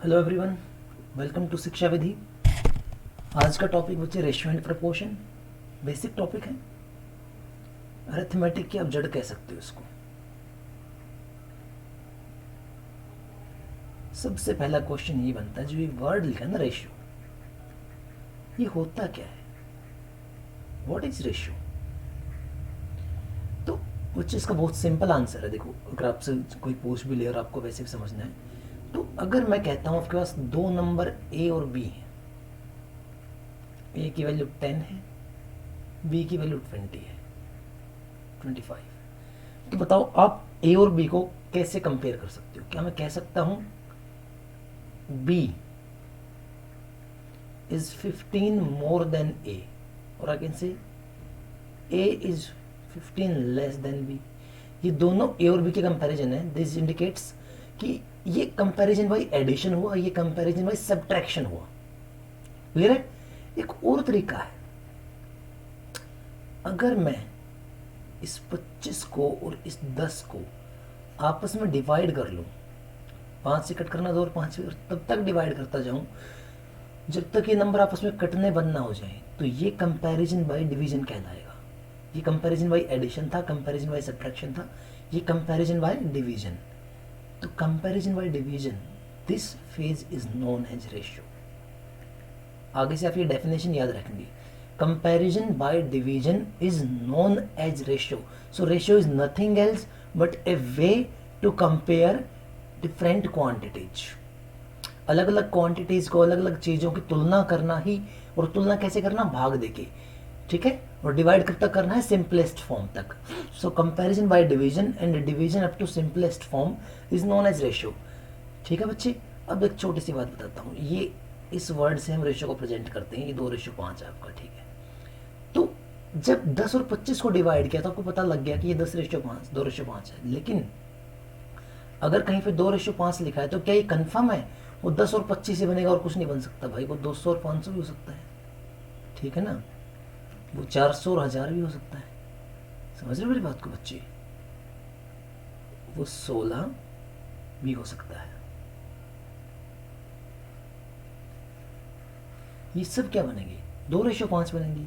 Hello everyone, welcome to शिक्षा विधि। आज का टॉपिक बच्चे ratio and proportion. Basic topic है, अरिथमेटिक की आप जड़ कह सकते हो इसको। सबसे पहला क्वेश्चन ये बनता है, जो ये वर्ड लिखा है ना रेशियो, ये होता क्या है? What is ratio? तो बच्चे इसका बहुत सिंपल आंसर है। देखो, अगर आपसे कोई पूछ भी ले और आपको वैसे भी समझना है, तो अगर मैं कहता हूँ आपके पास दो नंबर ए और बी हैं, ए की वैल्यू 10 है, बी की वैल्यू 20 है, 25, तो बताओ आप ए और बी को कैसे कंपेयर कर सकते हो? क्या मैं कह सकता हूं b is 15 more than a, और I can say a is 15 less than b? ये दोनों ए और बी के कंपैरिजन है। दिस इंडिकेट्स कि ये कंपैरिजन बाई एडिशन हुआ, ये कंपैरिजन बाई सब्ट्रैक्शन हुआ। क्लियर है? एक और तरीका है, अगर मैं इस 25 को और इस 10 को आपस में डिवाइड कर लूँ, 5 से कट करना 2 और 5 तब तक डिवाइड करता जाऊँ जब तक ये नंबर आपस में कटने बंद ना हो जाए, तो ये कंपैरिजन बाय डिवीजन कहलाएगा। ये कंपैरिजन बाय एडिशन था, कंपैरिजन बाय सब्ट्रैक्शन था, ये कंपैरिजन बाय डिवीजन। तो comparison by division, this phrase is known as ratio. आगे से आप ये डेफिनेशन याद रखेंगे, comparison by division is known as ratio. So ratio is nothing else but a way to compare different quantities. अलग अलग quantities को, अलग अलग चीज़ों की तुलना करना ही, और तुलना कैसे करना? भाग देके, ठीक है, और डिवाइड कब तक करना है? सिंपलेस्ट फॉर्म तक। So comparison by division and division up to simplest form is known as ratio. ठीक है बच्चे, अब एक छोटी सी बात बताता हूँ। ये इस वर्ड से हम रेशियो को प्रेजेंट करते हैं, ये 2:5 है आपका, ठीक है। तो जब 10 और 25 को डिवाइड किया तो आपको पता लग गया कि ये 10:5 2:5 है, लेकिन अगर कहीं पे 2:5 लिखा है तो क्या ये कंफर्म है वो 10 और 25 से बनेगा और कुछ नहीं बन सकता? भाई वो 200 और 500 भी हो सकता है, ठीक है ना, वो 400 और 1000 भी हो सकता है। समझ रहे हो मेरी बात को बच्चे? वो 16 भी हो सकता है। ये सब क्या बनेंगे? 2:5 बनेंगी,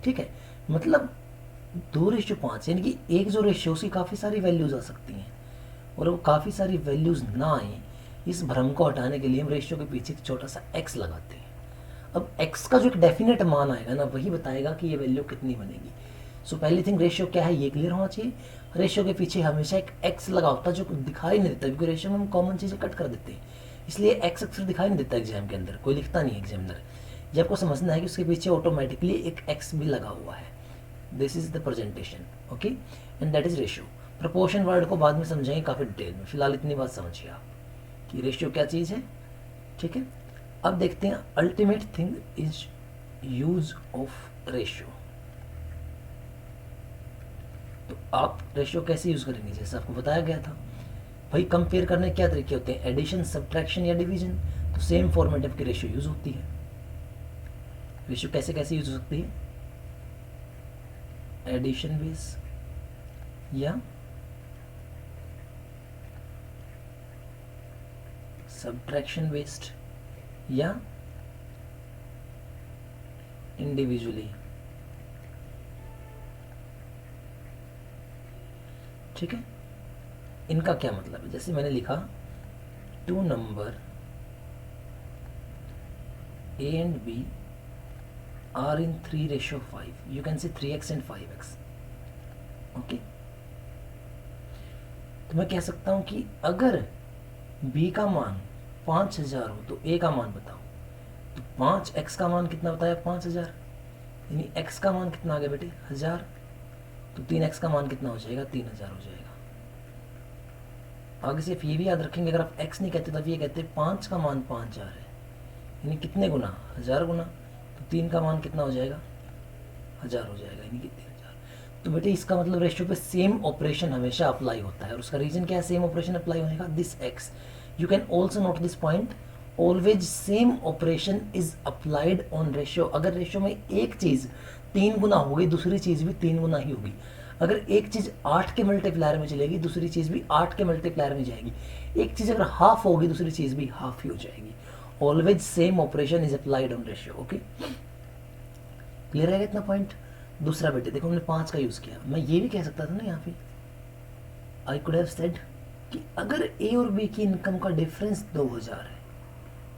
ठीक है। मतलब 2:5 यानी कि एक जो रेशियो, उसकी काफ़ी सारी वैल्यूज आ सकती हैं, और वो काफ़ी सारी वैल्यूज ना आए, इस भ्रम को हटाने के लिए हम रेशियो के पीछे एक छोटा सा एक्स लगाते हैं। अब एक्स का जो एक डेफिनेट मान आएगा ना, वही बताएगा कि ये वैल्यू कितनी बनेगी। सो पहली थिंग, रेशियो क्या है ये क्लियर होना चाहिए। रेशियो के पीछे हमेशा एक एक्स लगा होता है, जो दिखाई नहीं देता, क्योंकि रेशियो में हम कॉमन चीज़ें कट कर देते हैं, इसलिए एक्स अक्सर दिखाई नहीं देता एग्जाम के अंदर, कोई लिखता नहीं है एग्जामिनर। ये आपको समझना है कि उसके पीछे ऑटोमेटिकली एक एक्स भी लगा हुआ है। This is the presentation, okay, and that is ratio. Proportion word को बाद में समझेंगे काफ़ी डिटेल में, फिलहाल इतनी बात समझिए आप कि रेशियो क्या चीज़ है, ठीक है। अब देखते हैं ultimate thing is use of ratio. तो आप रेशियो कैसे यूज करेंगे? जैसे आपको बताया गया था भाई, कंपेयर करने के क्या तरीके होते हैं? एडिशन, सब्ट्रैक्शन या डिवीजन। तो सेम फॉर्मेट ऑफ की रेशियो यूज होती है। रेशियो कैसे कैसे यूज हो सकती है? एडिशन बेस या सब्ट्रैक्शन बेस्ड या इंडिविजुअली, ठीक है। इनका क्या मतलब है? जैसे मैंने लिखा 2 number a and b are in 3:5. You can say 3x and 5x. Okay, तो मैं कह सकता हूं कि अगर b का मान 5000 हो तो a का मान बताओ। तो 5x का मान कितना बताया? 5000, यानी x का मान कितना आ गया बेटे? 1000। तो 3x का मान कितना हो जाएगा? 3000 हो जाएगा। आगे सिर्फ ये भी याद रखेंगे, अगर आप x नहीं कहते तब ये कहते 5 का मान 5000 है, यानी कितने गुना? 1000 गुना। तो 3 का मान कितना हो जाएगा? 1000 हो जाएगा, यानी कि 3000। तो बेटे इसका मतलब रेशियो पे सेम ऑपरेशन हमेशा अप्लाई होता है, और उसका रीजन क्या है सेम ऑपरेशन अप्लाई होने का? This x. You can also note this point, always same operation is applied on ratio. अगर रेशियो में एक चीज़ 3 गुना होगी, दूसरी चीज़ भी 3 गुना ही होगी। अगर एक चीज़ 8 के मल्टीप्लायर में चलेगी, दूसरी चीज़ भी 8 के मल्टीप्लायर में जाएगी। एक चीज़ अगर हाफ होगी, दूसरी चीज़ भी हाफ ही हो जाएगी। Always same operation is applied on ratio. Okay, clear है इतना पॉइंट। दूसरा बेटे देखो, हमने 5 का यूज़ किया। मैं ये भी कह सकता था ना यहाँ पे, आई कुड हैव सेड कि अगर ए और बी की इनकम का डिफरेंस 2000 है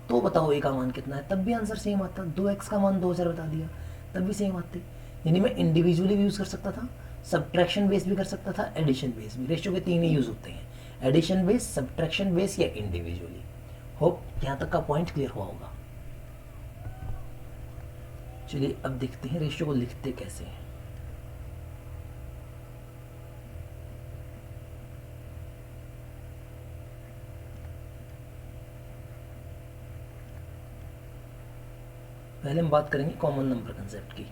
तो बताओ ए का मान कितना है, तब भी आंसर सेम आता। 2x का मान 2000 बता दिया, तब भी सेम आते। यानी मैं इंडिविजुअली भी यूज़ कर सकता था, सब्ट्रैक्शन बेस भी कर सकता था, एडिशन बेस भी। रेशियो के 3 ही यूज़ होते हैं, एडिशन बेस, सब्ट्रैक्शन बेस या इंडिविजुअली। होप यहाँ तक का पॉइंट क्लियर हुआ होगा। चलिए अब देखते हैं रेशियो को लिखते कैसे हैं। पहले हम बात करेंगे कॉमन नंबर कंसेप्ट की।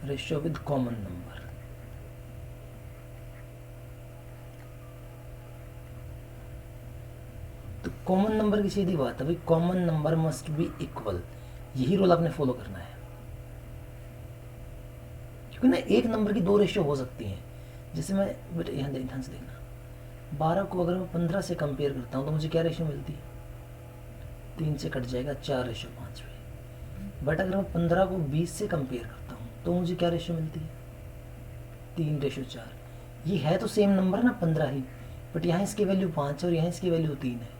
Ratio with common number. तो कॉमन नंबर की सीधी बात है भाई, common number must be equal. यही रूल आपने फॉलो करना है, क्योंकि ना एक नंबर की 2 रेशियो हो सकती हैं। जैसे मैं बेटा यहाँ ध्यान से देखना, 12 को अगर मैं 15 से कंपेयर करता हूँ तो मुझे क्या रेशियो मिलती है, 3 से कट जाएगा 4:5 पे। बट अगर मैं 15 को 20 से कंपेयर करता हूँ तो मुझे क्या रेशियो मिलती है, 3:4। ये है तो सेम नंबर ना 15 ही, बट यहाँ इसकी वैल्यू 5 है और यहाँ इसकी वैल्यू 3 है।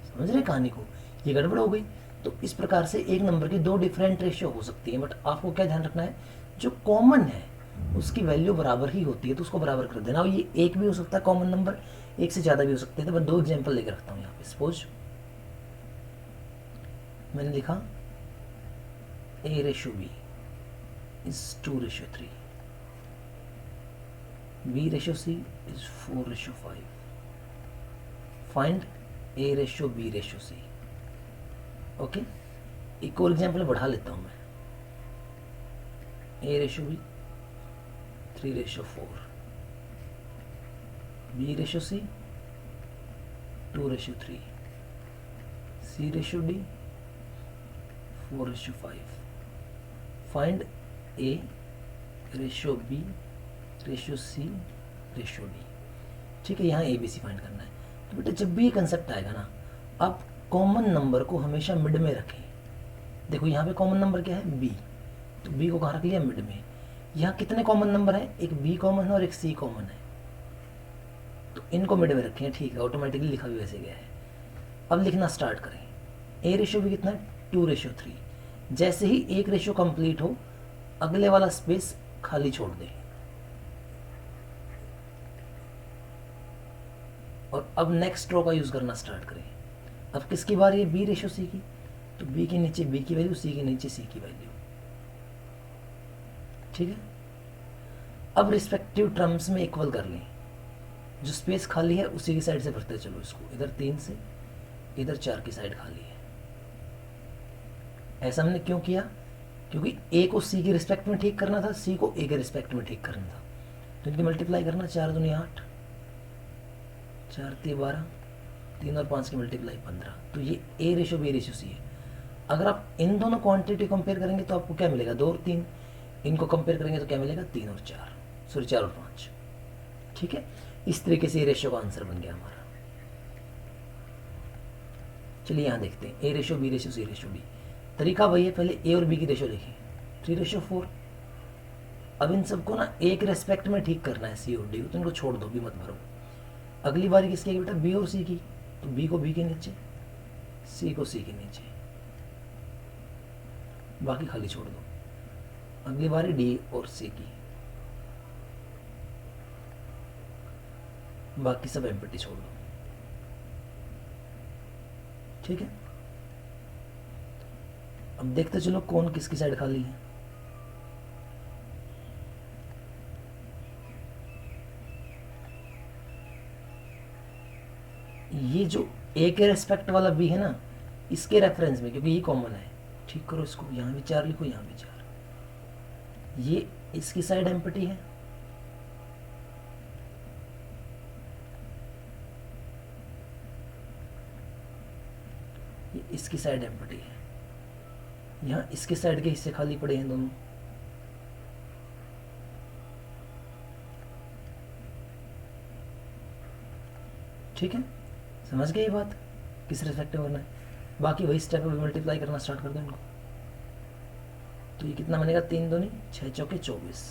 समझ रहे कहानी को, ये गड़बड़ हो गई। तो इस प्रकार से एक नंबर की 2 डिफरेंट रेशियो हो सकती है, बट आपको क्या ध्यान रखना है, जो कॉमन है उसकी वैल्यू बराबर ही होती है, तो उसको बराबर कर देना। और ये एक भी हो सकता है कॉमन नंबर, एक से ज़्यादा भी हो सकते हैं। तो मैं 2 एग्जाम्पल लेकर रखता हूँ यहाँ पे। सपोज मैंने लिखा A/B is 2:3, B/C is 4:5. Find A/B/C. Okay, एक और एग्जाम्पल बढ़ा लेता हूँ मैं, A/B 3:4, B/C 2:3, C/D 4:5. Find A/B/C/D। ठीक है, यहाँ ABC फाइंड करना है। तो बेटा जब भी ये कंसेप्ट आएगा ना, आप कॉमन नंबर को हमेशा मिड में रखें। देखो यहाँ पे कॉमन नंबर क्या है, B, तो B को कहाँ रख लिया, मिड में। यहाँ कितने कॉमन नंबर हैं, एक B कॉमन है और एक C कॉमन है, तो इनको मिड में रखें। ठीक है, ऑटोमेटिकली लिखा भी वैसे गया है। अब लिखना स्टार्ट करें। A/B कितना है, 2:3। जैसे ही एक रेशियो कंप्लीट हो, अगले वाला स्पेस खाली छोड़ दें। और अब नेक्स्ट रो का यूज करना स्टार्ट करें। अब किसकी बारी है, B/C की, तो B के नीचे B की वैल्यू, C के नीचे C की वैल्यू। ठीक है, अब रिस्पेक्टिव टर्म्स में इक्वल कर लें। जो स्पेस खाली है उसी की साइड से भरते चलो इसको, इधर 3 से, इधर 4 की साइड खाली है। ऐसा हमने क्यों किया, क्योंकि A को C की रिस्पेक्ट में ठीक करना था, C को A के रिस्पेक्ट में ठीक करना था। तो इनकी मल्टीप्लाई करना, 4 दूनी 8, 4 3 12, 3 और 5 की मल्टीप्लाई 15। तो ये A/B/C है। अगर आप इन दोनों क्वांटिटी कंपेयर करेंगे तो आपको क्या मिलेगा, 2 और 3। इनको कंपेयर करेंगे तो क्या मिलेगा, 3 और 4, सॉरी 4 और 5। ठीक है, इस तरीके से ये रेशियो का आंसर बन गया हमारा। चलिए यहाँ देखते हैं, A/B/C/D। तरीका वही है, पहले A और B की रेशियो लिखें, 3:4। अब इन सबको ना एक रेस्पेक्ट में ठीक करना है, C और D को, तो इनको छोड़ दो, भी मत भरो। अगली बारी किसकी है बेटा, B और C की, तो B को B के नीचे, C को C के नीचे, बाकी खाली छोड़ दो। अगली बारी D और C की, बाकी सब एम्प्टी छोड़ दो। ठीक है, अब देखते चलो कौन किसकी साइड खाली है। ये जो A के रेस्पेक्ट वाला B है ना, इसके रेफरेंस में, क्योंकि ये कॉमन है, ठीक करो इसको, यहाँ भी 4 लिखो, यहाँ भी 4। ये इसकी साइड एम्प्टी है, ये इसकी साइड एम्प्टी है। यहाँ इसके साइड के हिस्से खाली पड़े हैं दोनों, ठीक है, समझ गए ये बात किस रिस्पेक्ट में करना है। बाकी वही स्टेप में मल्टीप्लाई करना स्टार्ट कर दो इनको। तो ये कितना बनेगा, 3 दूनी 6 चौके 24,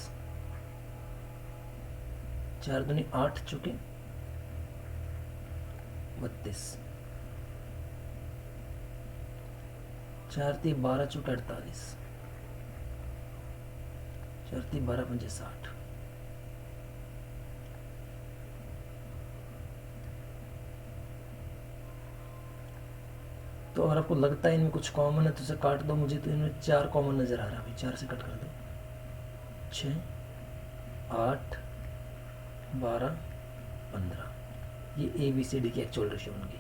4 दूनी 8 चौके 32, 4 3 12 चौके 48, 4 3 12 5 60। तो अगर आपको लगता है इनमें कुछ कॉमन है तो उसे काट दो, मुझे तो इनमें 4 कॉमन नज़र आ रहा है, 4 से कट कर दो। 6 8 12 15, ये ABCD की एक्चुअल रेशियो बन गई,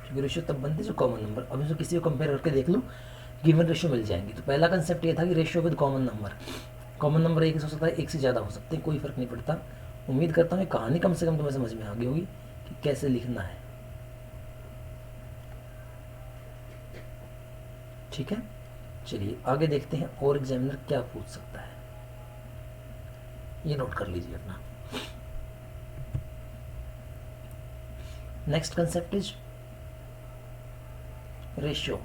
क्योंकि रेशियो तब बनती है जो कॉमन नंबर। अब इसको किसी को कंपेयर करके देख लो, गिवन रेशियो मिल जाएंगी। तो पहला कंसेप्ट ये था कि रेशियो विद कॉमन नंबर एक हो सकता है, एक से ज़्यादा हो सकते हैं, कोई फ़र्क नहीं पड़ता। उम्मीद करता हूँ कहानी कम से कम तुम्हें समझ में आ गई होगी कि कैसे लिखना है, ठीक है। चलिए आगे देखते हैं और एग्जामिनर क्या पूछ सकता है, ये नोट कर लीजिए अपना। Next concept is ratio.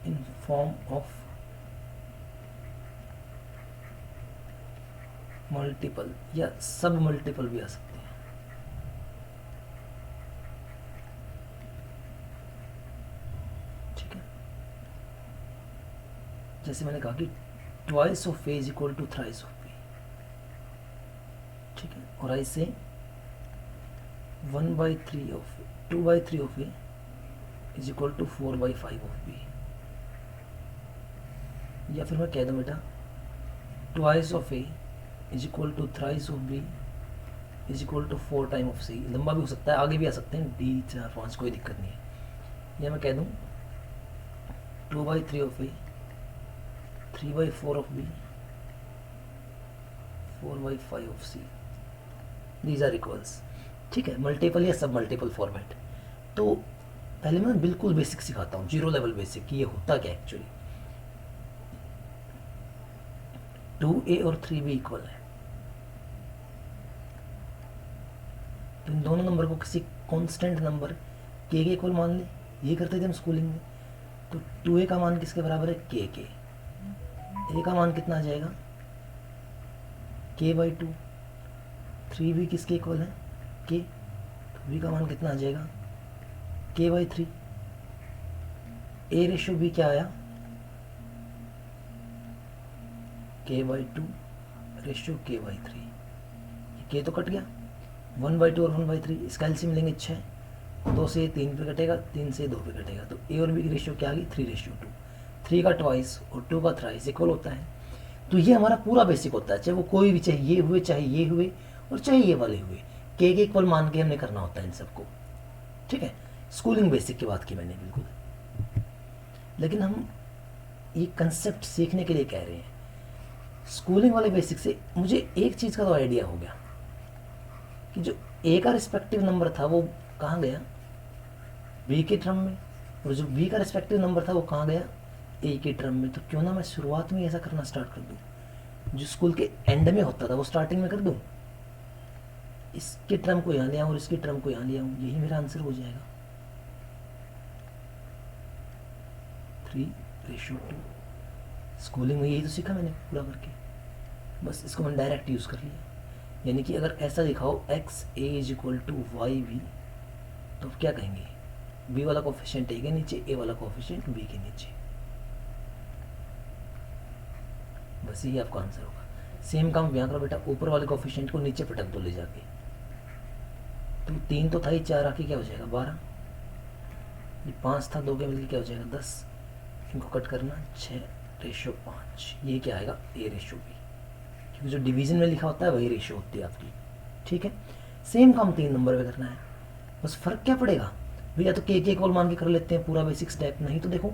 In form of multiple या सब मल्टीपल भी आ सकते हैं, ठीक है। जैसे मैंने कहा कि twice of A is equal to thrice of B, ठीक है। और ऐसे 1/3 of 2/3 of A is equal to 4/5 of B. या फिर मैं कह दूं बेटा twice of A is equal to thrice of B is equal to 4 time of C. लंबा भी हो सकता है, आगे भी आ सकते हैं, D 4 5, कोई दिक्कत नहीं है। या मैं कह दूं 2/3 of a 3/4 of b 4/5 of c, these are equals, ठीक है। मल्टीपल या सब मल्टीपल फॉर्मेट। तो पहले मैं बिल्कुल बेसिक सिखाता हूँ, 0 लेवल बेसिक, कि ये होता क्या एक्चुअली। 2a और 3b इक्वल है, तो इन दोनों नंबर को किसी कांस्टेंट नंबर के इक्वल मान ले, यही करते थे हम स्कूलिंग में। तो 2a का मान किसके बराबर है, के। a का मान कितना आ जाएगा, k/2। 3b किसके इक्वल है, k, तो b का मान कितना आ जाएगा, k/3। a रेशो b क्या आया, k/2 रेशो k/3। k तो कट गया, 1/2 और 1/3, इसका एलसीएम लेंगे 6, 2 से 3 पे कटेगा, 3 से 2 पे कटेगा, तो a और b की रेशियो क्या आ गई, 3/2। 3 का ट्वाइस और 2 का थ्राइस इक्वल होता है। तो ये हमारा पूरा बेसिक होता है, चाहे वो कोई भी, चाहे ये हुए चाहे ये हुए और चाहे ये वाले हुए, के इक्वल मान के हमने करना होता है इन सबको, ठीक है। स्कूलिंग बेसिक की बात की मैंने बिल्कुल, लेकिन हम ये कंसेप्ट सीखने के लिए कह रहे हैं। स्कूलिंग वाले बेसिक से मुझे एक चीज़ का तो आइडिया हो गया कि जो ए का रिस्पेक्टिव नंबर था वो कहाँ गया, बी के टर्म में, और जो बी का रिस्पेक्टिव नंबर था वो कहाँ गया, ए के टर्म में। तो क्यों ना मैं शुरुआत में ऐसा करना स्टार्ट कर दूँ, जो स्कूल के एंड में होता था वो स्टार्टिंग में कर दूँ, इसके टर्म को यहाँ ले आऊँ और इसके टर्म को यहाँ ले आऊँ, यही मेरा आंसर हो जाएगा, 3/2। स्कूलिंग में यही तो सीखा मैंने पूरा करके, बस इसको मैंने डायरेक्ट यूज़ कर लिया। यानी कि अगर ऐसा दिखाओ x a is equal to y भी, तो क्या कहेंगे, b वाला कोफिशिएंट a के नीचे, a वाला कोफिशिएंट b के नीचे, बस यही आपका आंसर होगा। सेम काम यहाँ करो बेटा, ऊपर वाले कोफिशिएंट को नीचे पटक दो ले जाके, तो 3 तो था ही, 4 आके क्या हो जाएगा 12, ये 5 था, 2 के मिलकर क्या हो जाएगा 10, इनको कट करना 6/5, ये क्या आएगा a/b, क्योंकि जो डिवीजन में लिखा होता है वही रेशियो होती है आपकी, ठीक है। सेम काम 3 नंबर पे करना है, बस फर्क क्या पड़ेगा भैया, तो के इक्वल मान के कर लेते हैं पूरा बेसिक स्टेप। नहीं तो देखो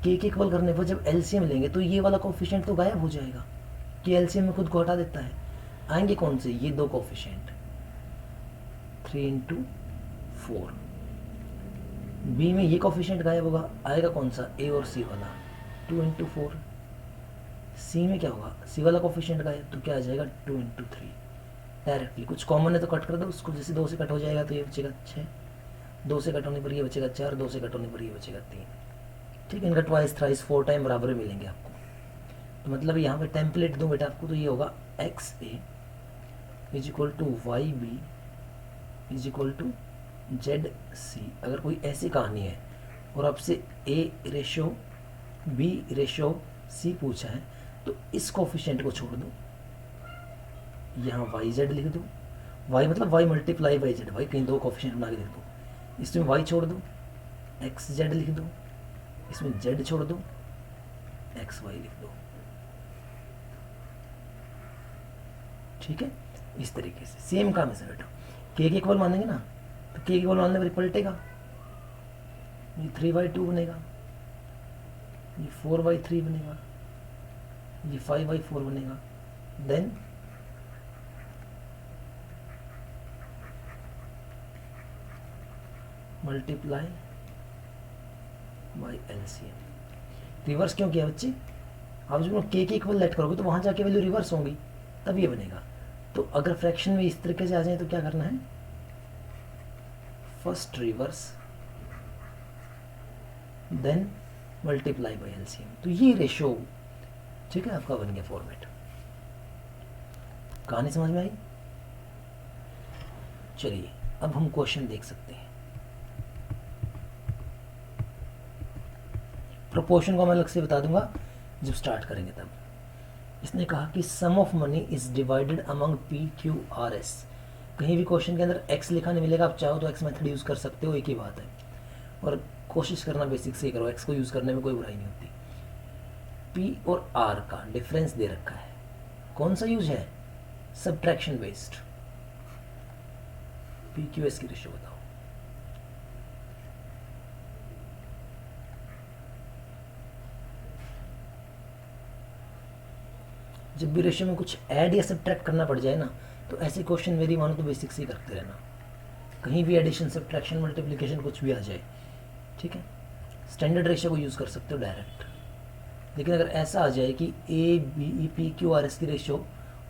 के इक्वल करने पर जब एलसीएम लेंगे तो ये वाला कोफिशिएंट तो गायब हो जाएगा, कि एलसीएम में खुद को हटा देता है, आएंगे कौन से, ये 2 कोफिशिएंट, 3/4। बी में ये कोफिशिएंट गायब होगा, आएगा कौन सा, ए और सी वाला, 2/4। सी में क्या होगा, सी वाला कोफिशिएंट गायब, तो क्या आ जाएगा 2/3। डायरेक्टली कुछ कॉमन है तो कट कर दो उसको, जैसे 2 से कट हो जाएगा तो ये बचेगा 6, 2 से कट होने पर ये बचेगा 4, 2 से कट होने पर ये बचेगा 3। ठीक है, इनका ट्वाइस थ्राइस 4 टाइम बराबर मिलेंगे आपको। तो मतलब यहाँ पे टेम्पलेट दूँ बेटा आपको, तो ये होगा XA is equal to YB is equal to ZC। अगर कोई ऐसी कहानी है और आपसे A/B/C पूछा है तो इस कोफिशिएंट को छोड़ दो, यहाँ YZ लिख दो, Y मतलब Y मल्टीप्लाई बाई Z, भाई कहीं 2 कोफिशिएंट बना के लिख दो, इसमें Y छोड़ दो, XZ लिख दो, इसमें Z छोड़ दो, XY लिख दो। ठीक है, इस तरीके से सेम काम है सर बेटा। के इक्वल मानेंगे ना, तो के इक्वल मानने पर पलटेगा, ये 3/2 बनेगा, ये 4/3 बनेगा, ये 5/4 बनेगा, then multiply by LCM। Reverse क्यों किया बच्चे, आप जब के इक्वल लेट करोगे तो वहां जाके वैल्यू रिवर्स होंगी, तब ये बनेगा। तो अगर फ्रैक्शन में इस तरीके से आ जाए तो क्या करना है, first reverse then multiply by LCM। तो ये रेशो, ठीक है, आपका बन गया फॉर्मेट। कहानी समझ में आई। चलिए अब हम क्वेश्चन देख सकते हैं। प्रोपोर्शन को मैं अलग से बता दूंगा जब स्टार्ट करेंगे तब। इसने कहा कि sum of money is divided among PQRS। कहीं भी क्वेश्चन के अंदर x लिखा नहीं मिलेगा, आप चाहो तो x मेथड यूज़ कर सकते हो, एक ही बात है, और कोशिश करना बेसिक से करो, x को यूज़ करने में कोई बुराई नहीं होती। P और R का डिफरेंस दे रखा है, कौन सा यूज है, सब्ट्रैक्शन बेस्ड। PQS की रेशियो बताओ। जब भी रेशियो में कुछ ऐड या सब्ट्रैक्ट करना पड़ जाए ना, तो ऐसे क्वेश्चन मेरी मानो तो बेसिक से ही करते रहना, कहीं भी एडिशन सब्ट्रैक्शन मल्टीप्लिकेशन कुछ भी आ जाए। ठीक है, स्टैंडर्ड रेशियो को यूज़ कर सकते हो डायरेक्ट, लेकिन अगर ऐसा आ जाए कि ABEPQRS की रेशियो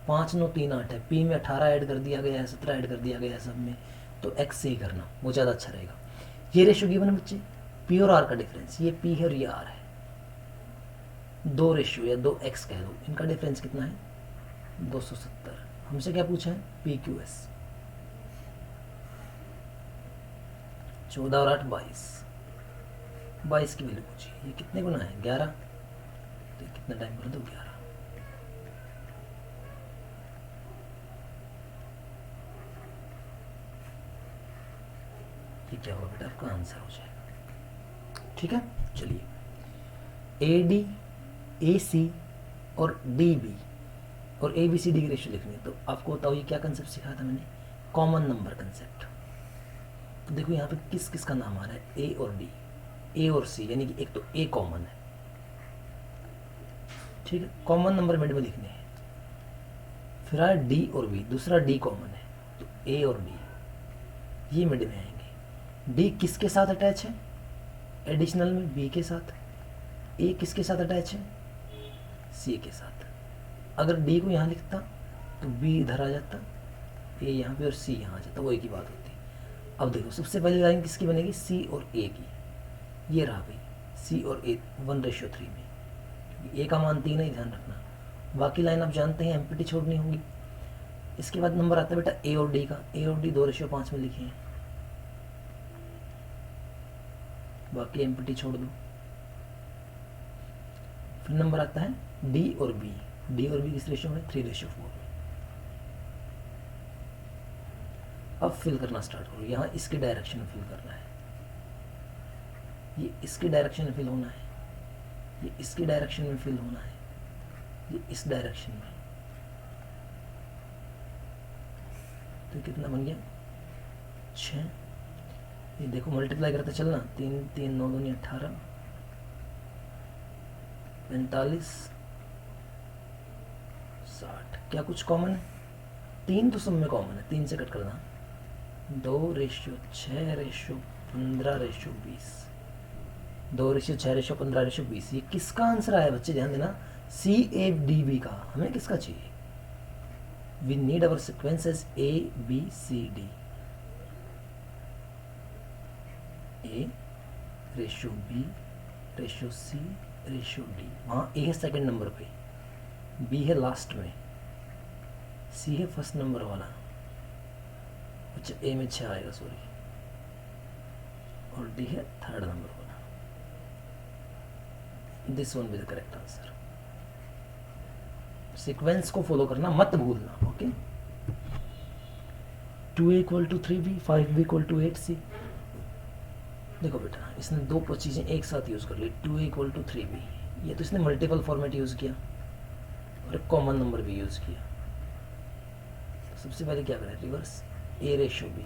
5 9 3 8 है, P में 18 ऐड कर दिया गया है, 17 ऐड कर दिया गया है सब में, तो X से ही करना, वो ज़्यादा अच्छा रहेगा। ये रेशियो गिवन है बच्चे, P और R का डिफरेंस, ये P है और ये R है, 2 रेशियो या 2X कह दो, इनका डिफरेंस कितना है 270। हमसे क्या पूछा है, PQS। 14 और 8 22, 22 की वैल्यू पूछी, ये कितने गुना है 11, तो कितना टाइम कर दो 11। ये क्या होगा बेटा, आपका आंसर हो जाएगा। ठीक है, चलिए AD AC और DB और ABCD की रेशियो लिखनी है, तो आपको बताओ ये क्या कंसेप्ट सिखाया था मैंने, कॉमन नंबर कंसेप्ट। तो देखो यहाँ पे किस किस का नाम आ रहा है, A और D, A और C, यानी कि एक तो A कॉमन है, ठीक है, कॉमन नंबर मिड में लिखने हैं। फिर आया D और B, दूसरा D कॉमन है, तो A और D ये मिड में आएंगे। D किसके साथ अटैच है, एडिशनल में B के साथ। A किसके साथ अटैच है, C के साथ। अगर D को यहाँ लिखता तो B इधर आ जाता, A यहाँ पे और C यहाँ आ जाता, वो एक ही बात होती। अब देखो सबसे पहली लाइन किसकी बनेगी, C और A की, ये रहा भाई C और A 1:3 में, A का मान 3 है, ध्यान रखना। बाकी लाइन आप जानते हैं एम्पिटी छोड़नी होगी। इसके बाद नंबर आता है बेटा A और D का, A और D 2:5 में लिखे हैं, बाकी एम्पिटी छोड़ दो। फिर नंबर आता है D और B, D और B किस रेशियो में, 3:4 में। अब फिल करना स्टार्ट करो, यहाँ इसके डायरेक्शन में फिल करना है, ये इसके डायरेक्शन में फिल होना है, ये इसके डायरेक्शन में फिल होना है, ये इस डायरेक्शन में। तो कितना बन गया 6, ये देखो मल्टीप्लाई करते चलना, 3 3 9 2 18, 45 60। क्या कुछ कॉमन है, 3 तो सब में कॉमन है, 3 से कट करना, 2:6:15:20, 2:6:15:20। ये किसका आंसर आया बच्चे, ध्यान देना, CADB का। हमें किसका चाहिए? We need our sequence as ABCD। A:B:C:D। वहाँ A है सेकंड नंबर पे, B है लास्ट में, C है फर्स्ट नंबर वाला। अच्छा, A में 6 आएगा, सॉरी, और D है थर्ड नंबर वाला। This one be the correct answer. Sequence को फॉलो करना मत भूलना। Okay, 2A=3B, 5B=8C। देखो बेटा, इसने दो चीज़ें एक साथ यूज़ कर ली, 2A=3B। ये तो इसने मल्टीपल फॉर्मेट यूज़ किया और एक कॉमन नंबर भी यूज़ किया। तो सबसे पहले क्या करें, रिवर्स, A:B,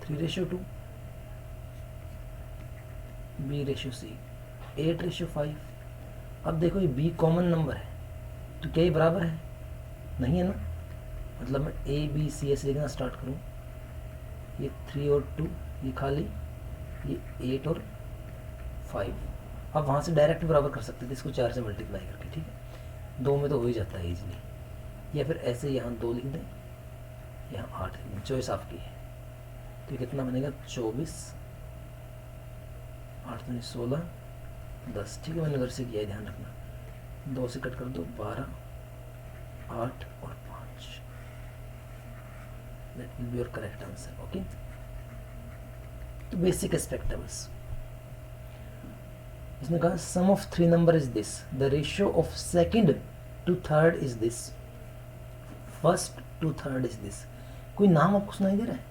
3:2, B:C, 8:5। अब देखो ये B कॉमन नंबर है, तो क्या ये बराबर है? नहीं है ना। मतलब मैं ABC ऐसे लिखना स्टार्ट करूँ, ये 3 और 2, ये खाली, ये 8 और 5। अब वहाँ से डायरेक्ट बराबर कर सकते थे इसको 4 से मल्टीप्लाई करके, ठीक है, 2 में तो हो ही जाता है इजीली। या फिर ऐसे यहाँ 2 लिख दें, यहाँ 8 लिख दें, चॉइस आपकी है। तो कितना बनेगा, 24, 8 दूनी 16, 10। ठीक है, मैंने उधर से किया है, ध्यान रखना। 2 से कट कर दो, 12, 8 और 5। That will be your correct answer. Okay, तो बेसिक एस्पेक्ट है बस। इसने कहा sum of 3 number is this, the ratio of second to third is this, first to third is this. कोई नाम आपको सुनाई दे रहा है?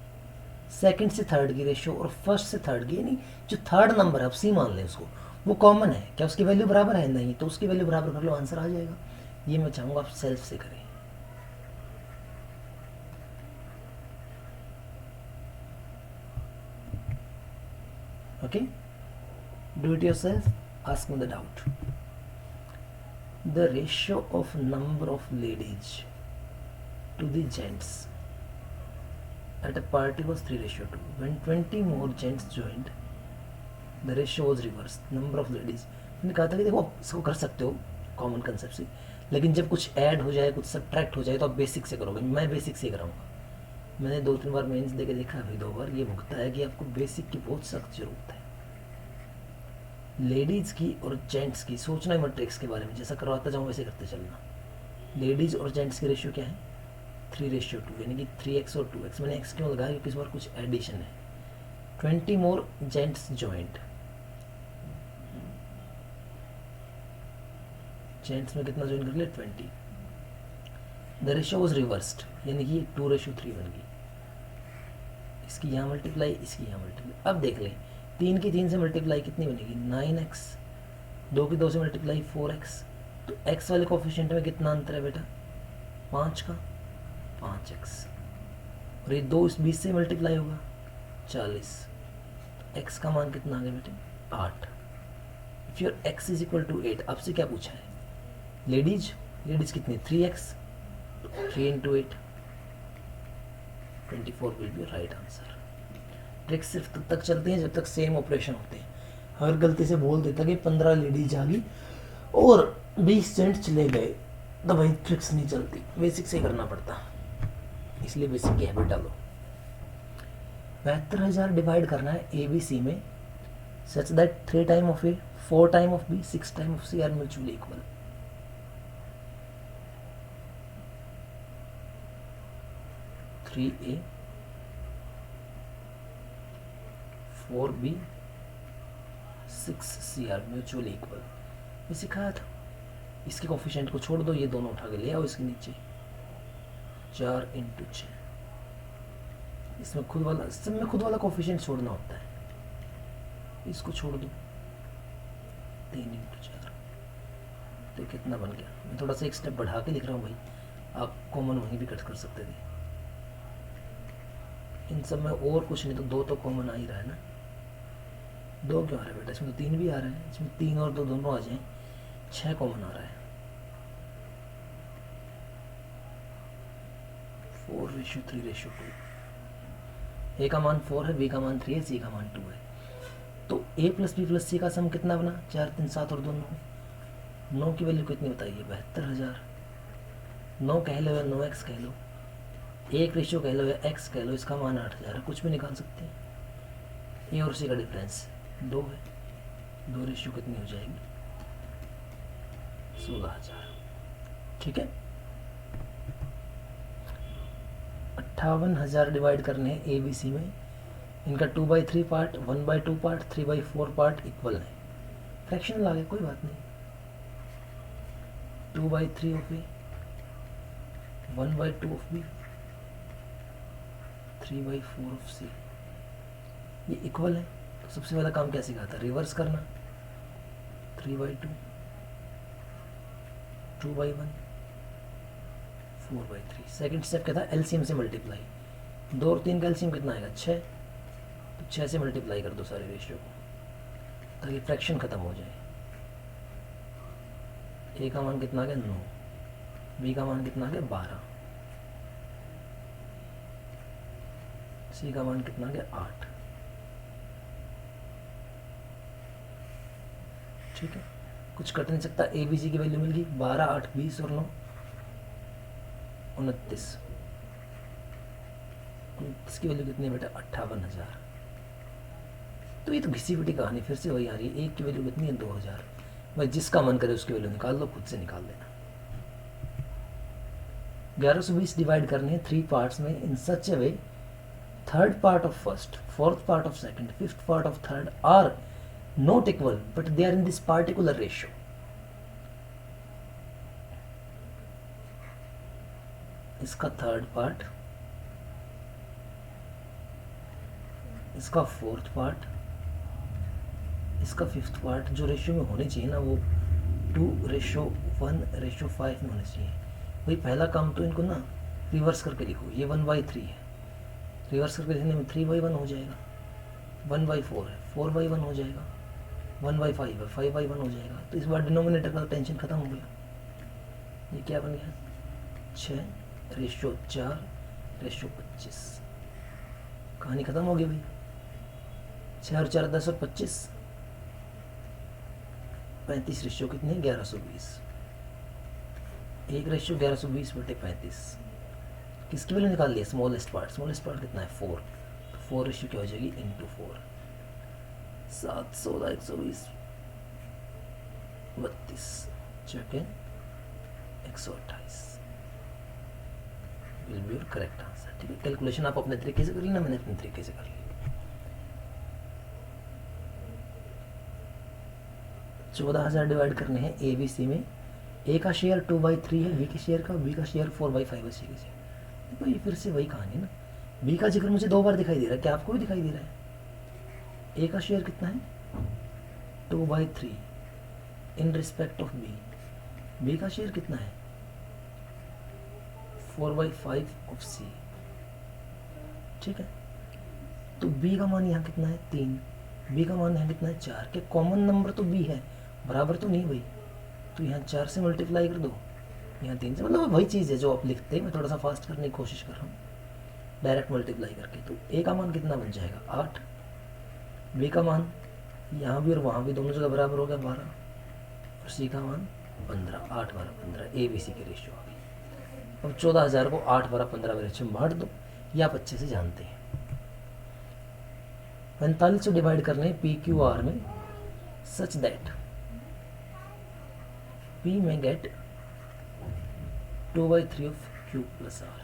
सेकंड से थर्ड की रेशियो और फर्स्ट से थर्ड की, यानी जो थर्ड नंबर है, आप C मान लें उसको, वो कॉमन है। क्या उसकी वैल्यू बराबर है? नहीं, तो उसकी वैल्यू बराबर कर लो, आंसर आ जाएगा। ये मैं चाहूँगा आप सेल्फ से करें। Okay, do it yourself, ask me the doubt. The ratio of number of ladies to the gents at a party was 3:2. When 20 more gents joined, the ratio was reversed. Number of ladies. मैंने कहा था कि देखो इसको कर सकते हो common concept से, लेकिन जब कुछ ऐड हो जाए, कुछ सब्ट्रैक्ट हो जाए, तो आप बेसिक से करोगे। मैं बेसिक से कराऊंगा। मैंने 2-3 बार मेंस दे के देखा, अभी 2 बार। ये भुगता है कि आपको बेसिक की बहुत सख्त जरूरत है। लेडीज़ की और जेंट्स की सोचना ही मत ट्रिक्स के बारे में, जैसा करवाता जाऊँ वैसे करते चलना। लेडीज़ और जेंट्स की रेशियो क्या है? 3:2, यानी कि 3x और 2x। मैंने x क्यों लगाया? क्योंकि इस बार कुछ एडिशन है। 20 मोर जेंट्स जॉइंट, जेंट्स में कितना ज्वाइन कर लिया? 20। द रेशियो वॉज रिवर्स्ड, यानी कि 2:3 बन गई। इसकी यहाँ मल्टीप्लाई, इसकी यहाँ मल्टीप्लाई। अब देख लें, 3 की 3 से मल्टीप्लाई कितनी बनेगी? 9x। 2 की 2 से मल्टीप्लाई 4x। तो x वाले कोफिशिएंट में कितना अंतर है बेटा? 5 का, 5x। और ये 2 इस 20 से मल्टीप्लाई होगा, 40। तो x का मान कितना आ गया बेटे? 8। If your x is equal to 8, आपसे क्या पूछा है? लेडीज कितनी? 3x, 3 × 8, 24 will be right answer. Trick सिर्फ तब तक चलती है जब तक सेम ऑपरेशन होते हैं। हर गलती से बोल देता कि 15 लेडीज आ गई और 20 जेंट्स चले गए, तो भाई ट्रिक्स नहीं चलती, बेसिक से करना पड़ता। इसलिए बेसिक की हैबिट डालो। 72,000 डिवाइड करना है ABC में, such that 3 time of A, 4 time of B, 6 time of C are mutually equal. Three A, 4B, 6C are mutually equal. ये सिखाया था। इसके कोफिशिएंट को छोड़ दो, ये दोनों उठा के ले आओ इसके नीचे। 4 × 6। इसमें खुद वाला, सब में खुद वाला कोफिशिएंट छोड़ना होता है। इसको छोड़ दो, 3 × 4। तो कितना बन गया? मैं थोड़ा सा एक स्टेप बढ़ा के लिख रहा हूँ भाई, आप कॉमन वहीं भी कट कर सकते थे। इन सब में और कुछ नहीं तो 2 तो कॉमन आ ही रहा है ना। 2 क्यों आ रहा है बेटा? इसमें तो 3 भी आ रहा है। इसमें 3 और 2 दोनों आ जाएं, 6 कॉमन आ रहा है। 4:3:2। ए का मान 4 है, बी का मान 3 है, सी का मान 2 है। तो ए प्लस बी प्लस सी का सम कितना बना? 4 3 7 और 2 9। 9 की वैल्यू कितनी बताइए? 72,000। 9 कह लो या 9x कह लो, एक रेशियो कह लो या x कह लो, इसका मान 8,000 है। कुछ भी निकाल सकते हैं। ए और सी का डिफरेंस 2 है, 2 रेशियो कितनी हो जाएगी? 16,000। ठीक है, 58,000 डिवाइड करने हैं ए बी सी में। इनका 2/3 पार्ट, 1/2 पार्ट, 3/4 पार्ट इक्वल है। फ्रैक्शनल आ गया, कोई बात नहीं। 2/3 of A, 1/2 of B, 3/4 of C, ये इक्वल है। तो सबसे पहला काम क्या सीखा था? रिवर्स करना। 3/2, 2/1, 4/3। सेकेंड स्टेप क्या था? एलसीएम से मल्टीप्लाई। 2 और 3 का एलसीएम कितना आएगा? 6। तो 6 से मल्टीप्लाई कर दो सारे रेशियो को, ताकि फ्रैक्शन खत्म हो जाए। ए का मान कितना आ गया? 9। बी का मान कितना आ गया? 12। सी का मान कितना आ गया? 8। ठीक है, कुछ कट नहीं सकता। ए बी सी की वैल्यू मिल गई। 12 8 20 और 9 29। 29 की वैल्यू कितनी है बेटा? 58,000। तो ये तो घिसी पिटी कहानी फिर से वही आ रही है। एक की वैल्यू कितनी है? 2,000। भाई जिसका मन करे उसकी वैल्यू निकाल लो, खुद से निकाल देना। 1120 डिवाइड करने हैं 3 पार्ट्स में in such a way third part of first, fourth part of second, fifth part of third are not equal but they are in this particular ratio. इसका थर्ड पार्ट, इसका फोर्थ पार्ट, इसका fifth part जो ratio में होने चाहिए ना, वो 2:1:5 में होने चाहिए। भाई पहला काम तो इनको ना रिवर्स करके लिखो। ये 1/3 है, रिवर्स करके लिखने में 3/1 हो जाएगा। 1/4 है, 4/1 हो जाएगा। 1/5 है, 5/1 हो जाएगा। तो इस बार डिनोमिनेटर का टेंशन खत्म हो गया। ये क्या बन गया? 6:4:25। कहानी खत्म हो गई भाई। 6 और 4 10 और 25, 35 रेशियो कितनी है? 1120। एक रेशियो 1120/35। किसकी वैल्यू निकाल ली? Smallest part. स्मॉलेस्ट पार्ट कितना है? 4। तो 4 रेशियो क्या हो जाएगी? Into 4। 7 16 120 32 check 128 will be your correct answer. ठीक है, कैलकुलेशन आप अपने तरीके से कर लेना, मैंने अपने तरीके से कर ली। 14,000 डिवाइड करने हैं ए बी सी में। ए का शेयर 2/3 है, बी के शेयर का, बी का शेयर 4/5 है, सी के शेयर। देखो ये फिर से वही कहानी है ना। बी का जिक्र मुझे 2 बार दिखाई दे रहा है, क्या आपको भी दिखाई दे रहा है? ए का शेयर कितना है? 2/3 in respect of b. B का शेयर कितना है? 4/5 ऑफ सी। ठीक है, तो बी का मान यहाँ कितना है? 3। बी का मान यहाँ कितना है? 4। के कॉमन नंबर तो बी है, बराबर तो नहीं भाई। तो यहाँ 4 से मल्टीप्लाई कर दो, यहाँ 3 से। मतलब वही चीज़ है जो आप लिखते हैं, मैं थोड़ा सा फास्ट करने की कोशिश कर रहा हूँ डायरेक्ट मल्टीप्लाई करके। तो ए का मान कितना बन जाएगा? 8। बी का मान यहाँ भी और वहाँ भी दोनों जगह बराबर हो गया 12, और सी का मान 15। 8 12 15 ए बी सी की रेशियो आ गई। अब 14,000 को 8 12 15 में रेशियो में बांट दो, ये आप अच्छे से जानते हैं। 45 से डिवाइड करने पी क्यू आर में सच दैट पी में get 2/3 of Q plus R,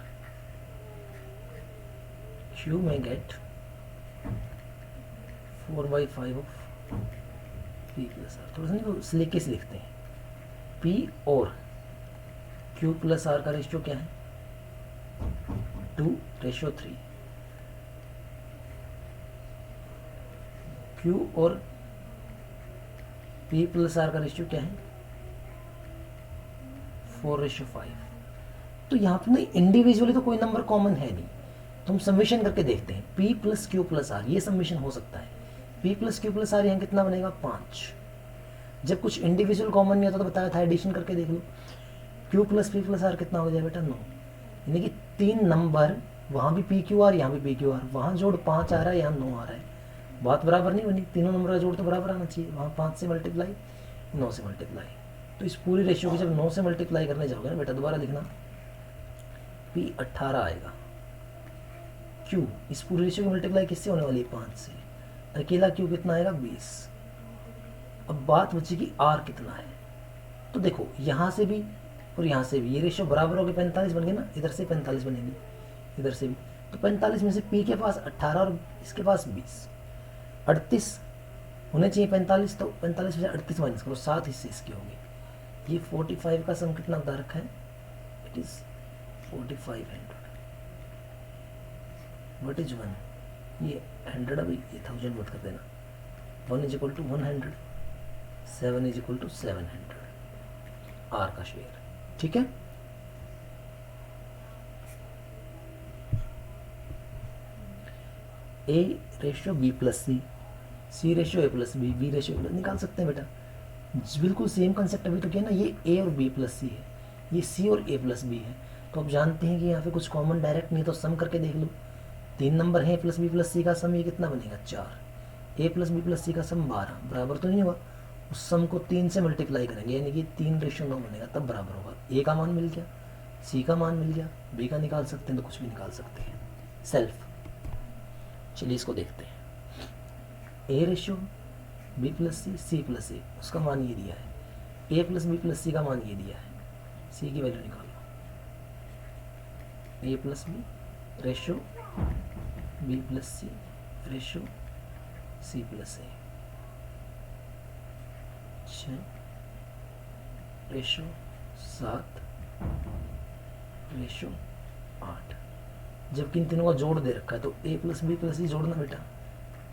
Q में get 4/5 of P plus R. थोड़ा सा नहीं स्लीके से लिखते हैं। पी और क्यू प्लस आर का रेशियो क्या है? 2:3। क्यू और पी प्लस आर का रेशियो क्या है? 4:5। तो यहाँ पे नहीं, इंडिविजुअली तो कोई नंबर कॉमन है नहीं, तो हम समेशन करके देखते हैं। P plus q plus r, ये समेशन हो सकता है। P plus q plus r यहाँ कितना बनेगा? 5। जब कुछ इंडिविजुअल कॉमन नहीं होता तो बताया था, एडिशन करके देख लो। Q plus P plus R कितना हो जाए बेटा? 9। यानी कि 3 नंबर वहाँ भी पी क्यू आर, यहाँ भी पी क्यू आर, वहाँ जोड़ 5 आ रहा है, यहाँ 9 आ रहा है, बात बराबर नहीं बनी। तीनों नंबर का जोड़ तो बराबर आना चाहिए, वहाँ 5 से मल्टीप्लाई, 9 से मल्टीप्लाई। तो इस पूरी रेशियो को जब 9 से मल्टीप्लाई करने जाओगे ना बेटा, दोबारा लिखना, पी 18 आएगा। क्यू इस पूरी रेशियो की मल्टीप्लाई किससे होने वाली है? 5 से। अकेला क्यू कितना आएगा? 20। अब बात बची कि आर कितना है। तो देखो यहाँ से भी और यहाँ से भी ये रेशियो बराबर हो गए, 45 बन गए ना, इधर से 45 बनेगी, इधर से भी। तो 45 में से पी के पास 18 और इसके पास 20, 38 होने चाहिए 45, तो 45 में से 38 माइनस करो, 7 हिस्से इसके होंगे। ये 45 का सम कितना बता रखा है? It is 4500। What is 1? ये 100, अभी ये 1000 मत कर देना। 1 is equal to 100, 7 is equal to 700, r का शेयर। ठीक है, a ratio B plus C ratio a plus B ratio निकाल सकते हैं बेटा, बिल्कुल सेम कंसेप्ट अभी तो किया ना। ये ए और बी प्लस सी है, ये सी और ए प्लस बी है। तो आप जानते हैं कि यहाँ पे कुछ कॉमन डायरेक्ट नहीं, तो सम करके देख लो। 3 नंबर है, प्लस बी प्लस सी का सम ये कितना बनेगा? 4। ए प्लस बी प्लस सी का सम 12, बराबर तो नहीं हुआ। उस सम को 3 से मल्टीप्लाई करेंगे, यानी कि 3:9 बनेगा, तब बराबर होगा। ए का मान मिल गया, सी का मान मिल गया, बी का निकाल सकते हैं तो कुछ भी निकाल सकते हैं सेल्फ। चलिए इसको देखते हैं। A ratio B plus C plus A, उसका मान ये दिया है। A plus B plus C का मान ये दिया है, सी की वैल्यू निकालो। A plus B ratio B plus C ratio C plus A, 6 ratio 7 ratio 8। जबकि इन तीनों का जोड़ दे रखा है, तो ए प्लस बी प्लस सी जोड़ना बेटा।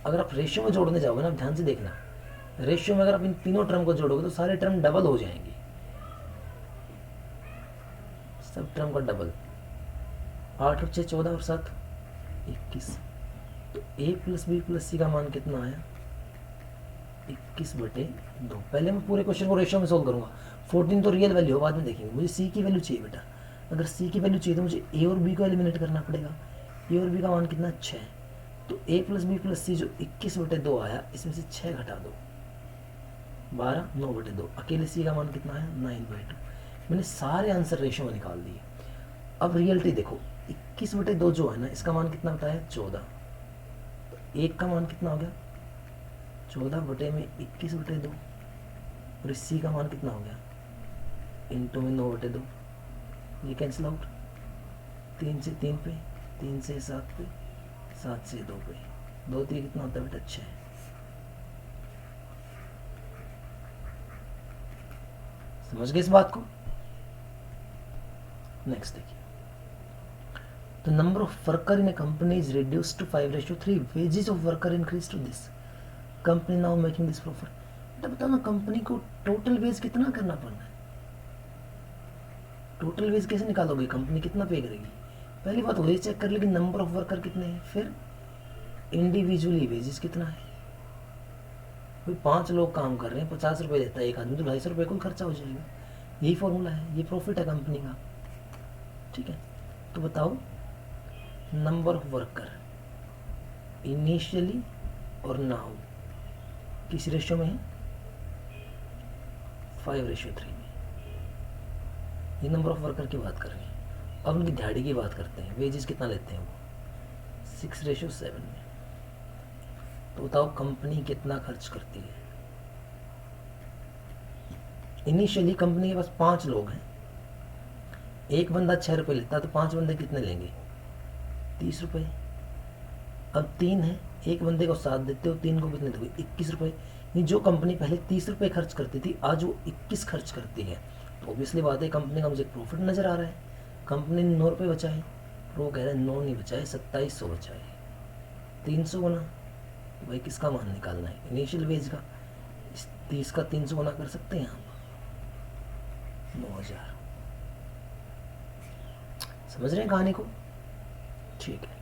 अगर आप रेशियो में जोड़ने जाओगे ना, ध्यान से देखना, रेशियो में अगर आप इन तीनों टर्म को जोड़ोगे तो सारे टर्म डबल हो जाएंगे, सब टर्म का डबल। 8 और 6 14 और 7 21। तो ए प्लस बी प्लस सी का मान कितना आया? 21/2। पहले मैं पूरे क्वेश्चन को रेशियो में सोल्व करूंगा। 14 तो रियल वैल्यू हो, बाद में देखेंगे। मुझे सी की वैल्यू चाहिए बेटा। अगर सी की वैल्यू चाहिए तो मुझे ए और बी को एलिमिनेट करना पड़ेगा। ए और बी का मान कितना? 6। तो ए प्लस बी प्लस सी जो 21/2 आया, इसमें से 6 घटा दो, 12, 9/2। अकेले सी का मान कितना आया? 9/2। मैंने सारे आंसर रेशियो में निकाल दिए। अब रियलिटी देखो, 21/2 जो है ना, इसका मान कितना बताया? 14। तो 1 का मान कितना हो गया? 14 में 21/2। और इस सी का मान कितना हो गया? इंटू में 9/2। ये कैंसिल आउट, 3 से 3 पे, 3 से 7 पे, 7 से 2 पे, 2 3 कितना होता है बेटा? 6। समझ गए इस बात को? नेक्स्ट देखिए, the number of worker in a company is reduced to 5:3। Wages of worker increase to this, company now making this profit. बेटा बताओ ना, कंपनी को टोटल वेज कितना करना पड़ना है? टोटल वेज कैसे निकालोगे? कंपनी कितना पे करेगी? पहली बात वही चेक कर लेगी नंबर ऑफ वर्कर कितने हैं, फिर इंडिविजुअली वेजेस कितना है। भाई 5 लोग काम कर रहे हैं, 50 रुपये देता है एक आदमी, तो 250 रुपये कुल खर्चा हो जाएगा। यही फॉर्मूला है, ये प्रॉफिट है कंपनी का। ठीक है, तो बताओ नंबर ऑफ वर्कर इनिशियली और नाउ किस रेशियो में है? 5:3 में। ये नंबर ऑफ वर्कर की बात कर रहे हैं। अब उनकी दिहाड़ी की बात करते हैं। वेजेस कितना लेते हैं वो? 6:7 में। तो बताओ कंपनी कितना खर्च करती है? इनिशियली कंपनी के पास 5 लोग हैं, एक बंदा 6 रुपये लेता है, तो 5 बंदे कितने लेंगे? 30 रुपये। अब 3 है, एक बंदे को 7 देते हो, 3 को कितने दोगे? 21 रुपये। ये जो कंपनी पहले 30 रुपये खर्च करती थी, आज वो 21 खर्च करती है। तो ऑब्वियसली बात है, कंपनी का मुझे प्रॉफिट नज़र आ रहा है। कंपनी ने 9 रुपये बचाए, और वो कह रहे हैं 9 नहीं बचाए, 2700 बचाए। 300 गुना, भाई किसका मान निकालना है? इनिशियल वेज का। इस 30 का 300 गुना कर सकते हैं आप, 9000। समझ रहे हैं कहानी को? ठीक है,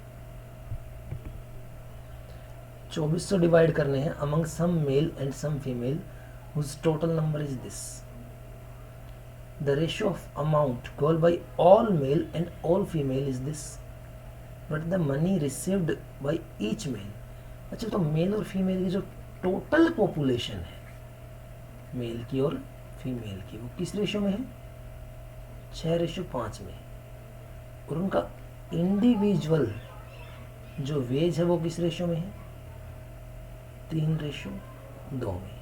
2400 डिवाइड करने हैं among some male and some female whose total number is this. The ratio of amount called by all male and all female is this. But the money received by each male. अच्छा, तो mail और female की जो total population है, mail की और female की, वो किस रेशो में है? 6:5 में। और उनका इंडिविजुअल जो वेज है वो किस रेशो में है? 3:2 में।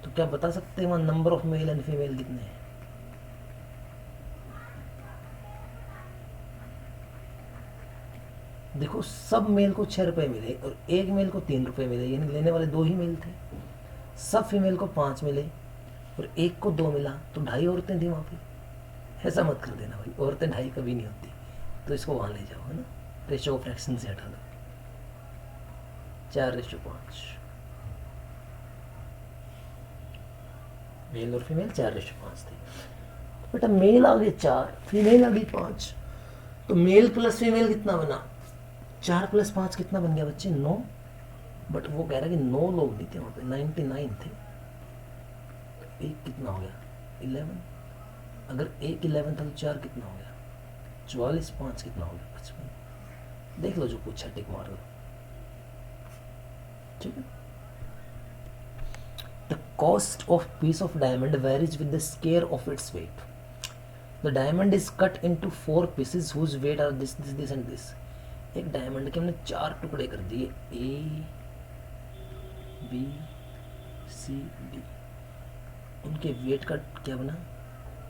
तो क्या बता सकते हैं वहाँ number of male and female कितने हैं? देखो, सब मेल को 6 रुपये मिले और एक मेल को 3 रुपये मिले, यानी लेने वाले 2 ही मेल थे। सब फीमेल को 5 मिले और एक को 2 मिला, तो 2.5 औरतें थी वहाँ पे। ऐसा मत कर देना भाई, औरतें 2.5 कभी नहीं होती। तो इसको वहाँ ले जाओ, है ना, रेशो ऑफ फ्रैक्शन से हटा दो। 4:5 मेल और फीमेल 4:5 थे। बेटा मेल आ गए 4, फीमेल आ गई 5, तो मेल प्लस फीमेल कितना बना? 4 + 5 कितना बन गया बच्चे? 9। बट वो कह रहा है कि 9 लोग नहीं थे वहाँ पे, 99 थे। तो एक कितना हो गया? 11। अगर एक 11 था तो 4 कितना हो गया? 44। 5 कितना हो गया? 55। देख लो जो पूछा, टिक मार दो। ठीक है। The cost of piece of diamond varies with the square of its weight. The diamond is cut into 4 pieces whose weight are this this this and this. एक डायमंड के हमने 4 टुकड़े कर दिए, ए बी सी डी। उनके weight का क्या बना?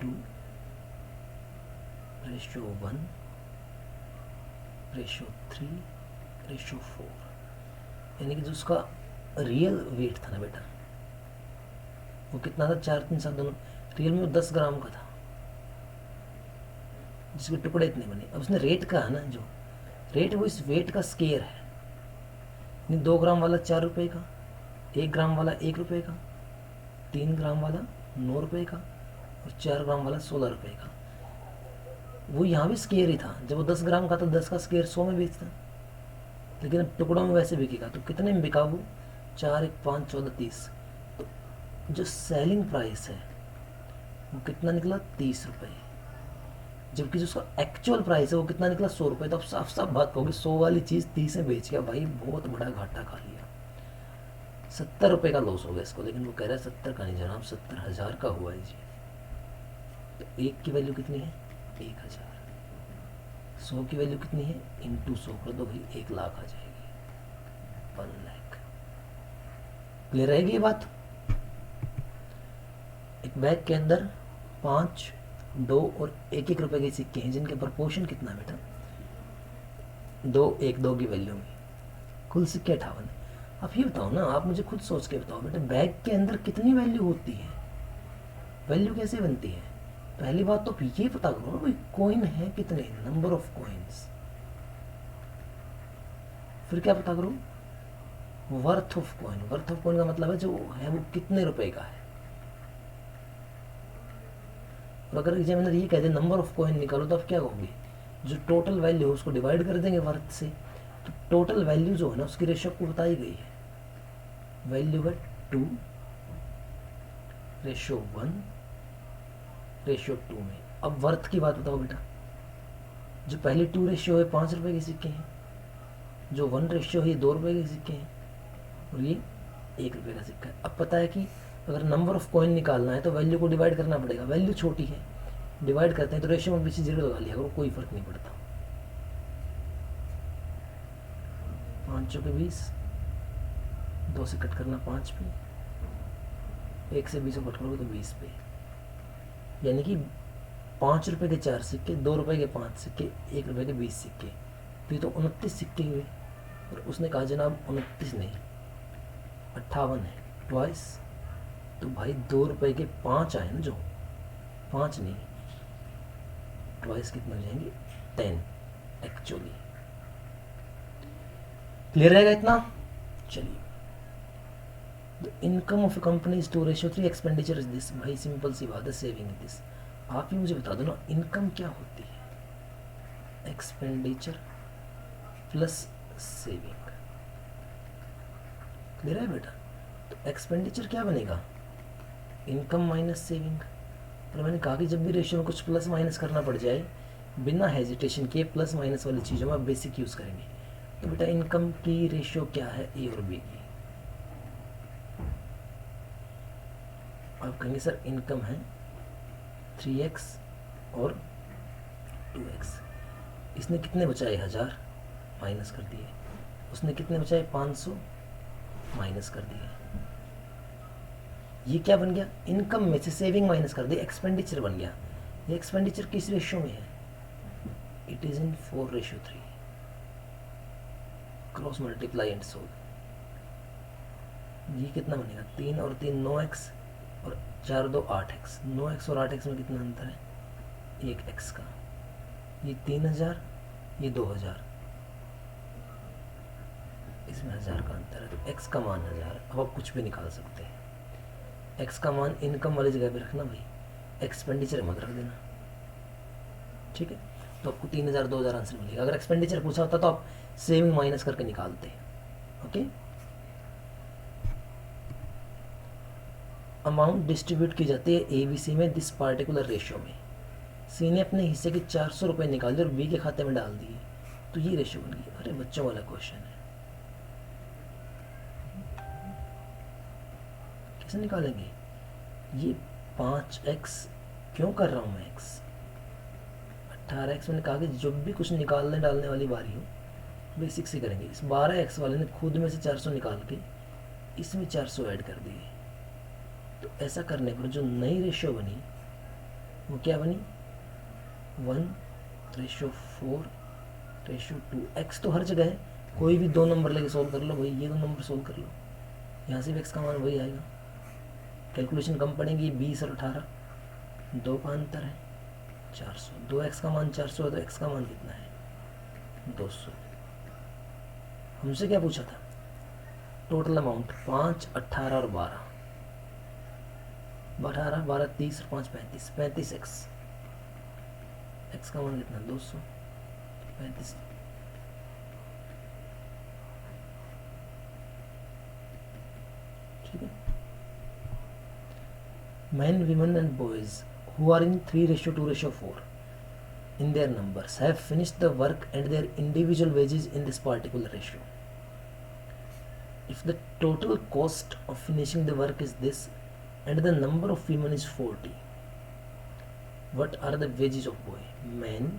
2:1, 3:4। यानी कि जो उसका रियल वेट था ना बेटा, वो कितना था? 4, 3, 7 दोनों। रियल में वो 10 ग्राम का था, जिसके टुकड़े इतने बने। अब उसने रेट कहा ना, जो रेट वो इस वेट का स्केयर है। यानी 2 ग्राम वाला 4 रुपये का, 1 ग्राम वाला 1 रुपये का, 3 ग्राम वाला 9 रुपये का और 4 ग्राम वाला 16 रुपये का। वो यहाँ भी स्केयर ही था। जब वो 10 ग्राम का तो 10 का स्केयर 100 में बेचता, लेकिन अब टुकड़ों में वैसे बिकेगा। तो कितने में बिका वो? 4, 1, 5, 14, 30। तो जो सेलिंग प्राइस है वो कितना निकला? 30 रुपये। जबकि जो उसका एक्चुअल प्राइस है वो कितना निकला? 100 रुपये। तो अब साफ साफ बात होगी, 100 वाली चीज़ 30 में बेच गया भाई, बहुत बड़ा घाटा खा लिया। 70 रुपये का लॉस हो गया इसको। लेकिन वो कह रहा है 70 का नहीं जनाब, 70,000 का हुआ है जी। तो एक की वैल्यू कितनी है? 1,000। 100 की वैल्यू कितनी है? इंटू 100 कर दो भाई, 1 लाख आ जाएगी, 1 लाख। क्लियर रहेगी ये बात? एक बैग के अंदर 5, 2 और 1-1 रुपए के सिक्के हैं, जिनके प्रपोर्शन कितना है बेटा? 2, 1, 2 की वैल्यू में कुल सिक्के 58। अब ये बताओ ना, आप मुझे खुद सोच के बताओ बेटा, बैग के अंदर कितनी वैल्यू होती है? वैल्यू कैसे बनती है? पहली बात तो ये पता करो ना, भाई कॉइन है कितने, नंबर ऑफ कॉइन्स। फिर क्या पता करो? Worth of coin. Worth of coin का मतलब है जो है वो कितने रुपए का है। और अगर एग्जामिनर ये कह दे नंबर ऑफ कॉइन निकालो, तो आप क्या कहोगे? जो टोटल वैल्यू है उसको डिवाइड कर देंगे वर्थ से। तो टोटल वैल्यू जो है ना, उसकी रेशो आपको बताई गई है। वैल्यू है 2:1:2 में। अब वर्थ की बात बताओ बेटा। जो पहली 2 रेशियो है 5 रुपए के सिक्के हैं, जो 1 रेशियो है 2 रुपए के सिक्के हैं, और ये 1 रुपये का सिक्का है। अब पता है कि अगर नंबर ऑफ कॉइन निकालना है तो वैल्यू को डिवाइड करना पड़ेगा। वैल्यू छोटी है, डिवाइड करते हैं तो रेशियो में पीछे 0 लगा लिया करो, कोई फर्क नहीं पड़ता। 5 चौके 20, 2 से कट करना 5 पे, 1 से 20 को कट करोगे तो 20 पे। यानी कि 5 रुपए के 4 सिक्के, 2 रुपए के 5 सिक्के, 1 रुपए के 20 सिक्के, तो ये तो 29 सिक्के हुए। और उसने कहा जनाब 29 नहीं 58 है, ट्वाइस। तो भाई 2 रुपए के 5 आए ना, जो 5 नहीं, ट्वाइस कितने हो जाएंगे? 10 एक्चुअली। क्लियर रहेगा इतना? चलिए, the income of company is 2:3, expenditure is this. भाई सिंपल सी बात है, सेविंग इज दिस। आप ही मुझे बता दो ना, इनकम क्या होती है? Expenditure plus saving. क्लियर है बेटा? तो एक्सपेंडिचर क्या बनेगा? Income minus saving. पर मैंने कहा कि जब भी रेशियो में कुछ प्लस माइनस करना पड़ जाए, बिना हेजिटेशन के प्लस माइनस वाली चीज़ों में बेसिक यूज़ करेंगे। तो बेटा इनकम की रेशियो क्या है ए और बी की? आप कहेंगे सर इनकम है 3x और 2x। इसने कितने बचाए 1000 माइनस कर दिए, उसने कितने बचाए 500 माइनस कर दिए। ये क्या बन गया? इनकम में से सेविंग माइनस कर दी, एक्सपेंडिचर बन गया। ये एक्सपेंडिचर किस रेशियो में है? It is in 4:3। Cross multiply and solve. ये कितना बनेगा? 3 और 3 9x और 4 2 8x। 9x और 8x में कितना अंतर है? 1x का। ये 3000, ये 2000, इसमें 1000 का अंतर है। तो x का मान 1000। अब आप कुछ भी निकाल सकते हैं। x का मान इनकम वाली जगह पे रखना भाई, एक्सपेंडिचर मत रख देना, ठीक है? तो आपको 3000 2000 आंसर मिलेगा। अगर एक्सपेंडिचर पूछा होता तो आप सेविंग माइनस करके निकालते हैं। ओके, अमाउंट डिस्ट्रीब्यूट की जाती है ए बी सी में दिस पार्टिकुलर रेशियो में। सी ने अपने हिस्से के 400 रुपये निकाल दिए और बी के खाते में डाल दिए, तो ये रेशियो बन गई। अरे बच्चों वाला क्वेश्चन है, कैसे निकालेंगे? ये 5x क्यों कर रहा हूँ मैं? x 18x मैंने कहा कि जब भी कुछ निकालने डालने वाली बारी हो बेसिक से करेंगे। इस 12x वाले ने खुद में से 400 निकाल के इसमें 400 ऐड कर दिए। तो ऐसा करने पर जो नई रेशियो बनी वो क्या बनी? 1:4:2। x तो हर जगह है, कोई भी 2 नंबर लेके सोल्व कर लो भाई, ये 2 नंबर सोल्व कर लो, यहाँ से भी x का मान वही आएगा। कैलकुलेशन कम पड़ेगी, 20 और 18, 2 का अंतर है 400। 2x का मान 400 है तो x का मान कितना है? 200। हमसे क्या पूछा था? टोटल अमाउंट 5 18 और 12। 18 12 30 और 5 35, 35x। x का मान कितना? 200। 35। ठीक है। Men, women and boys who are in 3:2:4 in their numbers have finished the work and their individual wages in this particular ratio. If the total cost of finishing the work is this and the number of women is 40, what are the wages of boy? Men,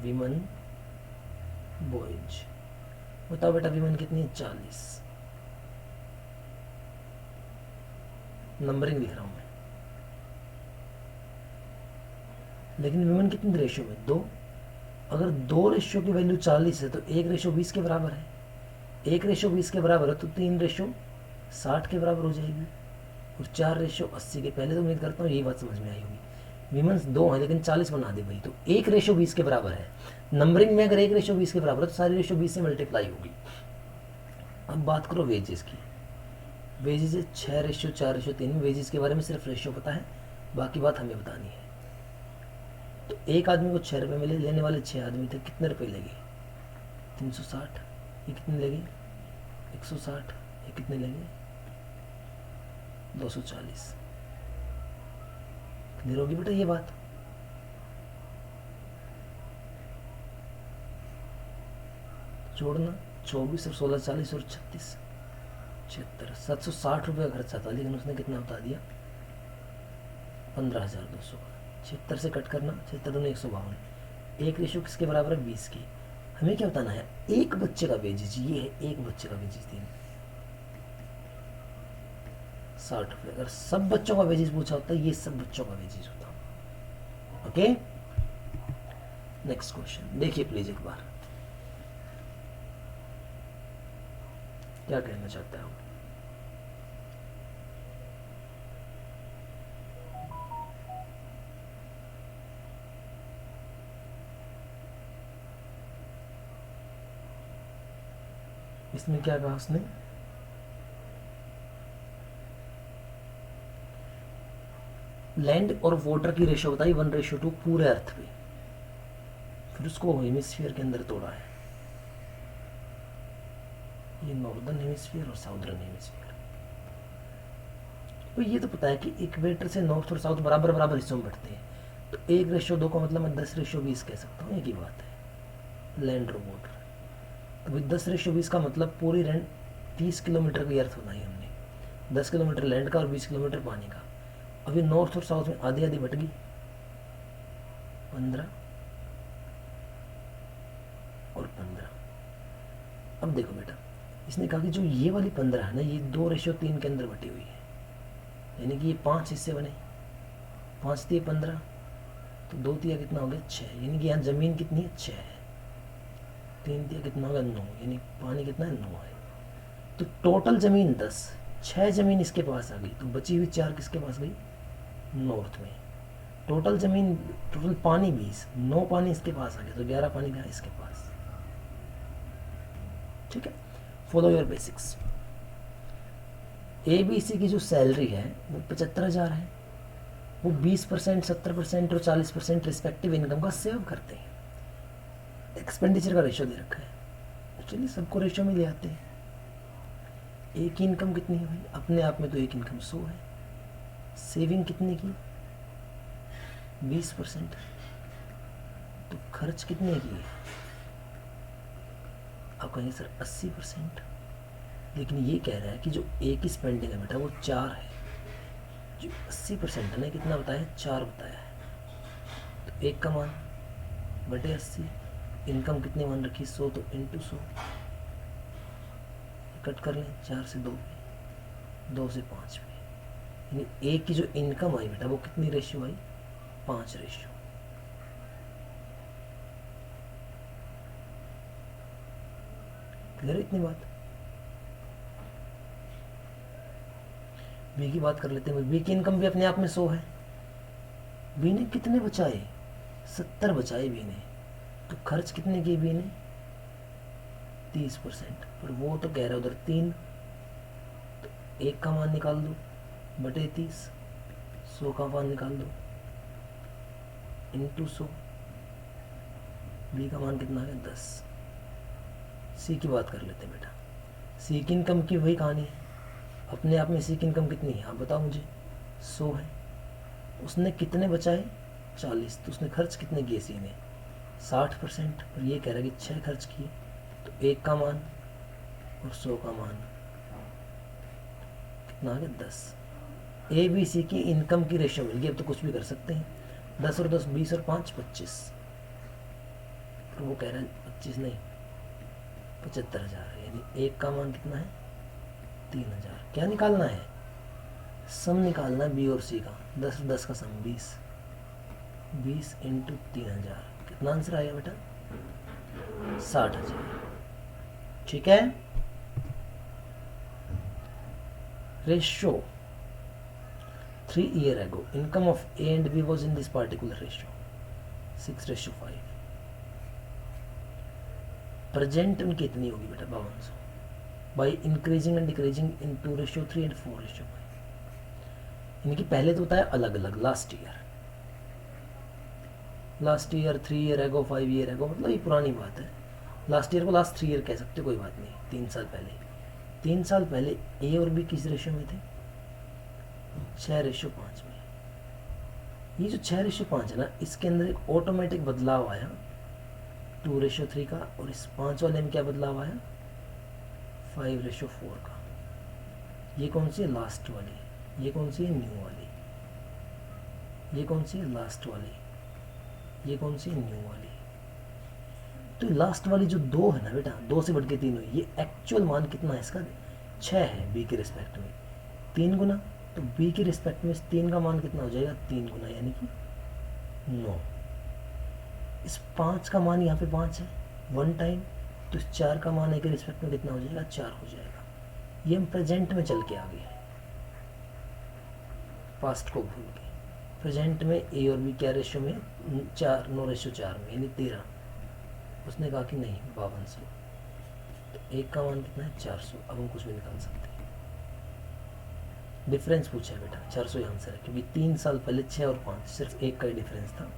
women, boys. बताओ बेटा women कितनी है? 40। Numbering लिख रहा हूँ मैं, लेकिन women कितनी रेशियो में? 2। अगर 2 रेशियो की वैल्यू 40 है तो 1:20 के बराबर है। 1:20 के बराबर है तो 3:60 के बराबर हो जाएगी, और 4:80 के। पहले तो उम्मीद करता हूँ यही बात समझ में आई होगी। विमेंस 2 है लेकिन 40 बना दे भाई, तो 1:20 के बराबर है। नंबरिंग में अगर 1:20 के बराबर है तो सारी रेशियो 20 से मल्टीप्लाई होगी। अब बात करो वेजेस की। वेजेस 6:4:3। वेजेस के बारे में सिर्फ रेशियो पता है, बाकी बात हमें बतानी है। तो एक आदमी को 6 रुपये मिले, लेने वाले 6 आदमी थे, कितने रुपए लगे? 360। ये कितने लगे? 160। ये कितने लगे? 240। क्लियर होगी बेटा ये बात? जोड़ना 24 और 16 40 और 36 76। 760 रुपये का खर्चा था, लेकिन उसने कितना बता दिया? 15,200 का। 76 से कट करना, 76 दूनी 152। एक रेशियो किसके बराबर है? 20 की। हमें क्या बताना है? एक बच्चे का वेजेज, ये है एक बच्चे का वेजेज 60 रुपये। अगर सब बच्चों का वेजेज पूछा होता है, ये सब बच्चों का वेजेज होता। ओके, नेक्स्ट क्वेश्चन देखिए प्लीज एक बार, क्या कहना चाहता है? इसमें क्या कहा उसने? लैंड और वाटर की रेशियो बताई 1:2 पूरे अर्थ पे, फिर उसको हेमिस्फीयर के अंदर तोड़ा है। ये नॉर्दर्न हेमिस्फीयर और साउदर्न हेमिस्फीयर। तो ये तो पता है कि इक्वेटर से नॉर्थ और साउथ बराबर बराबर हिस्सों में बढ़ते हैं, तो 1:2 का मतलब मैं 10:20 कह सकता हूँ, एक ही बात है, लैंड और वाटर। तो भाई 10:20 का मतलब पूरी रेंट 30 किलोमीटर की अर्थ बनाई हमने, 10 किलोमीटर लैंड का और 20 किलोमीटर पानी का। अभी नॉर्थ और साउथ में आधी आधी बट गई, 15 और 15। अब देखो बेटा, इसने कहा कि जो ये वाली 15 है ना, ये 2:3 के अंदर बटी हुई है, यानी कि ये 5 हिस्से बने, 5 दिए 15, तो 2 दिया कितना हो गया 6, यानी कि यहाँ ज़मीन कितनी है 6 है, 3 दिया कितना होगा 9, यानी पानी कितना है 9 है। तो टोटल ज़मीन 10, 6 ज़मीन इसके पास आ गई, तो बची हुई 4 किसके पास गई, नॉर्थ में। टोटल ज़मीन, टोटल पानी 20, 9 पानी इसके पास आ गया, तो 11 पानी का इसके पास। ठीक है, फॉलो योर बेसिक्स। ABC की जो सैलरी है वो 75,000 है, वो 20%, 70% और 40% रिस्पेक्टिव इनकम का सेव करते हैं। एक्सपेंडिचर का रेशो दे रखा है, चलिए सबको रेशो में ले आते हैं। एक इनकम कितनी है भाई, अपने आप में तो एक इनकम 100 है, सेविंग कितने की 20%, तो खर्च कितने की है, आप कहेंगे सर 80%, लेकिन ये कह रहा है कि जो एक ही स्पेंडिंग है बेटा वो 4 है, जो 80% है ना, कितना बताया 4 बताया है, तो एक का मान बटे 80, इनकम कितनी मान रखी 100, तो इंटू 100, कट कर लें 4 से 2 पे, 2 से 5 पे, यानी एक की जो इनकम आई बेटा वो कितनी रेशियो आई 5 रेशियो। क्लियर है इतनी बात। बी की बात कर लेते हैं। बी की इनकम भी अपने आप में 100 है, बी ने कितने बचाए 70 बचाए बी ने, तो खर्च कितने किए बी ने 30%, पर वो तो कह रहा है उधर 3, तो एक का मान निकाल दो बटे 30, 100 का मान निकाल दो इंटू 100, बी का मान कितना है 10। सी की बात कर लेते हैं बेटा। सी की इनकम की वही कहानी है, अपने आप में सी की इनकम कितनी है आप बताओ मुझे, 100 है, उसने कितने बचाए 40, तो उसने खर्च कितने किए सी ने 60%, और ये कह रहा है कि 6 खर्च किए, तो एक का मान और 100 का मान कितना आ गया 10। ए बी सी की इनकम की रेशियो मिल गई, अब तो कुछ भी कर सकते हैं, 10 और 10 20 और 5 25, तो वो कह रहा है 25 नहीं 75,000, यानी एक का मान कितना है 3,000। क्या निकालना है, सम निकालना है बी और सी का, 10 और 10 का सम 20, 20 इंटू 3,000, कितना आंसर आएगा बेटा 60,000। ठीक है, ratio 3 year ago income of A and B was in this particular ratio 6:5। Present उनकी इतनी होगी बेटा 5200, by increasing and decreasing in 2:3 and 4:5। इनकी पहले तो बताया अलग अलग, last year 3 year ago 5 year ago, मतलब ये पुरानी बात है, लास्ट ईयर को लास्ट 3 year कह सकते, कोई बात नहीं, 3 साल पहले। 3 साल पहले ए और बी किस रेशियो में थे 6:5 में। ये जो 6:5 है ना, इसके अंदर एक ऑटोमेटिक बदलाव आया 2:3 का, और इस 5 वाले में क्या बदलाव आया 5:4 का। ये कौन सी है लास्ट वाली, ये कौन सी है न्यू वाली, ये कौन सी है लास्ट वाली, ये कौन सी है न्यू वाली। तो लास्ट वाली जो 2 है ना बेटा, 2 से बढ़ के 3 हुई, ये एक्चुअल मान कितना है इसका 6 है बी के रिस्पेक्ट में, 3 गुना, तो बी के रिस्पेक्ट में इस 3 का मान कितना हो जाएगा 3 गुना, यानी कि 9। इस 5 का मान यहाँ पे 5 है 1 टाइम, तो इस 4 का मान ए के रिस्पेक्ट में कितना हो जाएगा 4 हो जाएगा। ये हम प्रेजेंट में चल के आ गए, पास्ट को भूल के। प्रेजेंट में ए और बी क्या रेशियो में 4, 9:4 में, यानी 13। उसने कहा कि नहीं 5200, तो एक का मान कितना है 400। अब हम कुछ भी निकाल सकते हैं, डिफरेंस पूछा है बेटा 400 ही आंसर है, क्योंकि 3 साल पहले 6 और 5 सिर्फ एक का ही डिफरेंस था।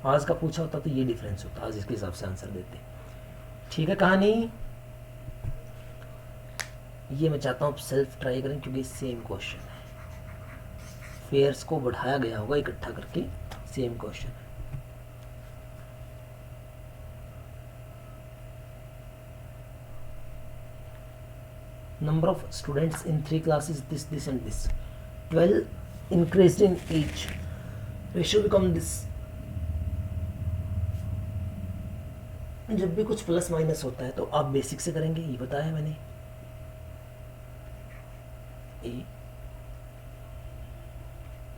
आज का पूछा होता तो ये डिफरेंस होता, आज इसके हिसाब से आंसर देते। ठीक है कहानी, ये मैं चाहता हूँ आप सेल्फ ट्राई करें, क्योंकि सेम क्वेश्चन है, फेयर्स को बढ़ाया गया होगा इकट्ठा करके, same question. Number of students in 3 classes, this and this. 12 increased in each. Ratio become this. जब भी कुछ प्लस माइनस होता है तो आप बेसिक से करेंगे, ये बताया मैंने। ए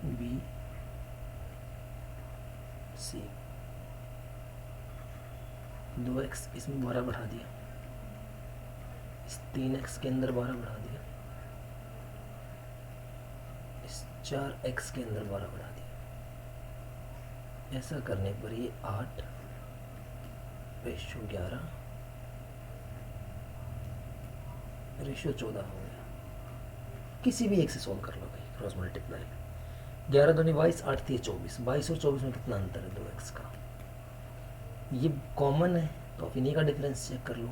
बी सी, 2x इसमें 12 बढ़ा दिया, इस 3x के अंदर 12 बढ़ा दिया, इस 4x के अंदर 12 बढ़ा दिया। ऐसा करने पर ये 8 रेशियो 11 रेशियो 14 हो गया। किसी भी एक से सोल्व कर लो भाई, क्रॉस मल्टीप्लाई। 11 दूनी 22, 8 थी 24, 22 और 24 में कितना अंतर है? 2x का। ये कॉमन है तो आप इन्हीं का डिफरेंस चेक कर लो,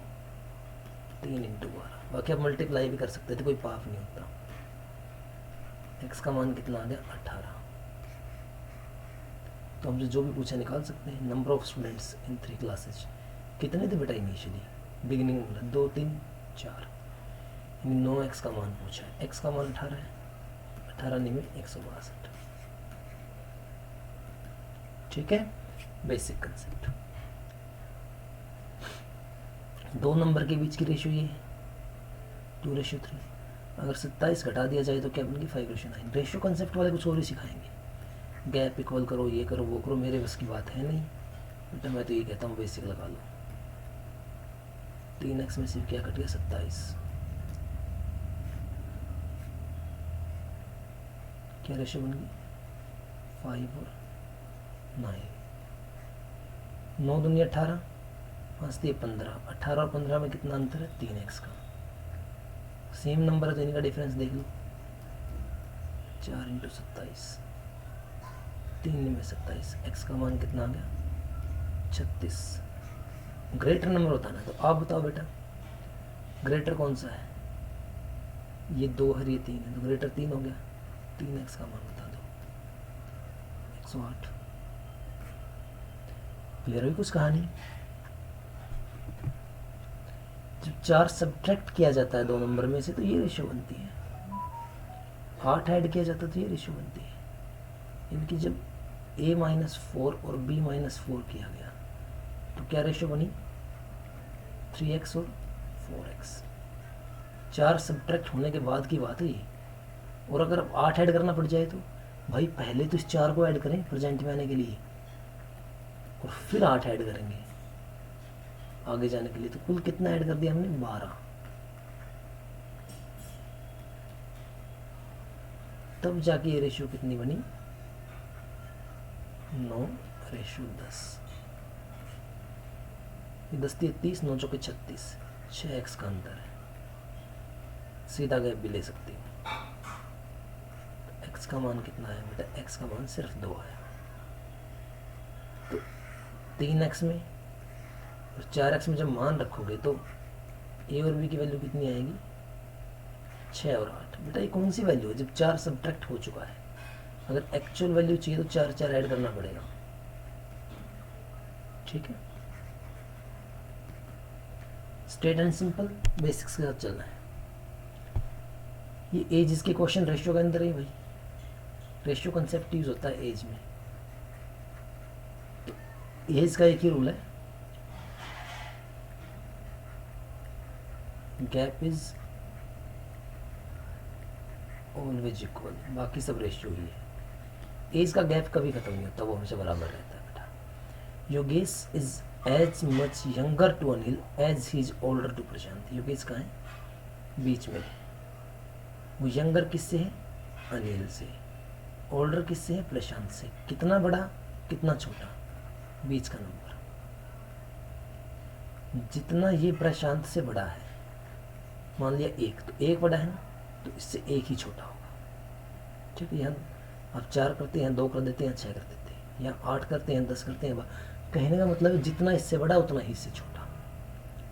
3 × 12। बाकी आप मल्टीप्लाई भी कर सकते थे, कोई पाप नहीं होता। x का मान कितना आ गया? 18। तो हमसे जो भी पूछा निकाल सकते हैं। Number of students in 3 classes कितने थे बेटा इनिशियली? बिगिनिंग में 2 3 4, 9x का मान पूछा है। x का मान 18 है, 18 नहीं में 162। ठीक है, बेसिक कंसेप्ट। 2 नंबर के बीच की रेशियो ये 2:3। अगर 27 घटा दिया जाए तो क्या बनेगी? 5:9। रेशियो कंसेप्ट वाले कुछ और ही सिखाएंगे, गैप इक्वल करो, ये करो वो करो, मेरे बस की बात है नहीं बेटा। मैं तो ये कहता हूँ बेसिक लगा लो। 3x में सिर्फ क्या कट गया? 27। क्या रेशियो बन गई? 5 और 9। 9 दूनी 18, 5 दिए 15। 18 और 15 में कितना अंतर है? 3x का। सेम नंबर है तो इनका डिफरेंस देख लो, 4 × 27, 3 में 27। x का मान कितना आ गया? 36। ग्रेटर नंबर होता ना, तो आप बताओ बेटा ग्रेटर कौन सा है? ये 2 है, ये 3 है, तो ग्रेटर 3 हो गया। 3x का मान बता दो, 108। क्लियर हुई कुछ कहानी? जब 4 सब्ट्रैक्ट किया जाता है 2 नंबर में से तो ये रेशियो बनती है। 8 ऐड किया जाता है तो ये रेशियो बनती है। इनकी जब a-4 और b-4 किया गया तो क्या रेशियो बनी? 3x और 4x। 4 सब्ट्रैक्ट होने के बाद की बात है ये। और अगर 8 ऐड करना पड़ जाए तो भाई पहले तो इस 4 को ऐड करें प्रेजेंट में आने के लिए, और फिर 8 ऐड करेंगे आगे जाने के लिए। तो कुल कितना ऐड कर दिया हमने? 12। तब जाके ये रेशियो कितनी बनी? 9:10। ये 10 × 30, 9 × 36, 6x का अंतर है। सीधा गैप भी ले सकती हूँ। x का मान कितना है बेटा? x का मान सिर्फ 2 है। तो 3x में और 4x में जब मान रखोगे तो a और b की वैल्यू कितनी आएगी? 6 और 8। बेटा ये कौन सी वैल्यू है? जब 4 सब्ट्रैक्ट हो चुका है, अगर एक्चुअल वैल्यू चाहिए तो 4 4 ऐड करना पड़ेगा। ठीक है, स्ट्रेट एंड सिंपल, बेसिक्स के साथ चलना है। ये एज इसके क्वेश्चन रेशियो के अंदर है भाई, रेशियो कंसेप्ट यूज होता है एज में। तो एज का एक ही रूल है, गैप इज ऑलवेज इक्वल, बाकी सब रेशियो ही है। एज का गैप कभी खत्म नहीं होता, वो हमेशा बराबर रहता है बेटा। Yogesh is as much younger to Anil as he is older to Prashant. Yogesh कहाँ है? बीच में। वो यंगर किससे है? अनिल से। ओल्डर किससे है? प्रशांत से। कितना बड़ा कितना छोटा? बीच का नंबर। जितना ये प्रशांत से बड़ा है, मान लिया 1, तो 1 बड़ा है ना, तो इससे 1 ही छोटा होगा। ठीक है, यहाँ आप 4 करते हैं, 2 कर देते हैं, 6 कर देते हैं, यहाँ 8 करते हैं, 10 करते हैं। कहने का मतलब है जितना इससे बड़ा उतना ही इससे छोटा।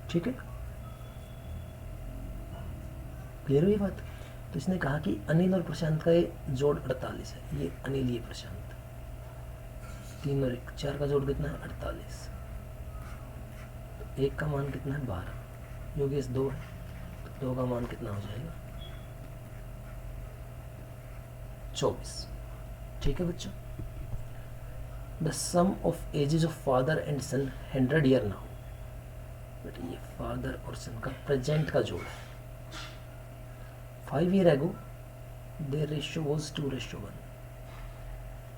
ठीक है, क्लियर हुई बात? तो इसने कहा कि अनिल और प्रशांत का ये जोड़ 48 है। ये अनिल, ये प्रशांत। 3 और 1 4 का जोड़ कितना है 48। 1 का मान कितना है 12, योगेश 2 है, तो 2 का मान कितना हो जाएगा 24। ठीक है बच्चों, the sum of ages of father and son 100 year now. But ये फादर और सन का प्रेजेंट का जोड़ है। 5 year ago their ratio was 2:1।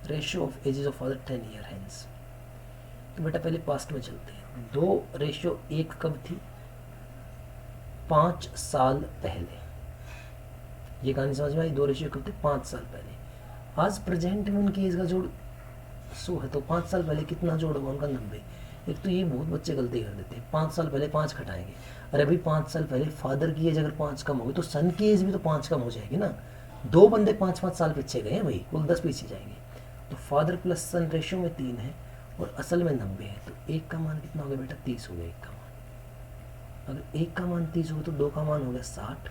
Ratio of ages of father 10 year hence. तो बेटा पहले पास्ट में चलते हैं। 2:1 कब थी? 5 साल पहले। ये कहानी समझ में आई? 2:1 कब थे? 5 साल पहले। आज प्रेजेंट में उनकी एज का जोड़ 100 है, तो 5 साल पहले कितना जोड़ होगा उनका? 90। एक तो ये बहुत बच्चे गलती कर देते हैं, 5 साल पहले 5 घटाएंगे। अरे भाई 5 साल पहले फादर की एज अगर 5 कम होगी तो सन की एज भी तो 5 कम हो जाएगी ना। 2 बंदे 5-5 साल पीछे गए हैं भाई, कुल 10 पीछे जाएंगे। तो फादर प्लस सन रेशियो में 3 है और असल में 90 है, तो 1 का मान कितना हो गया बेटा? 30 हो गया 1 का मान। अगर 1 का मान 30 हो तो 2 का मान हो गया 60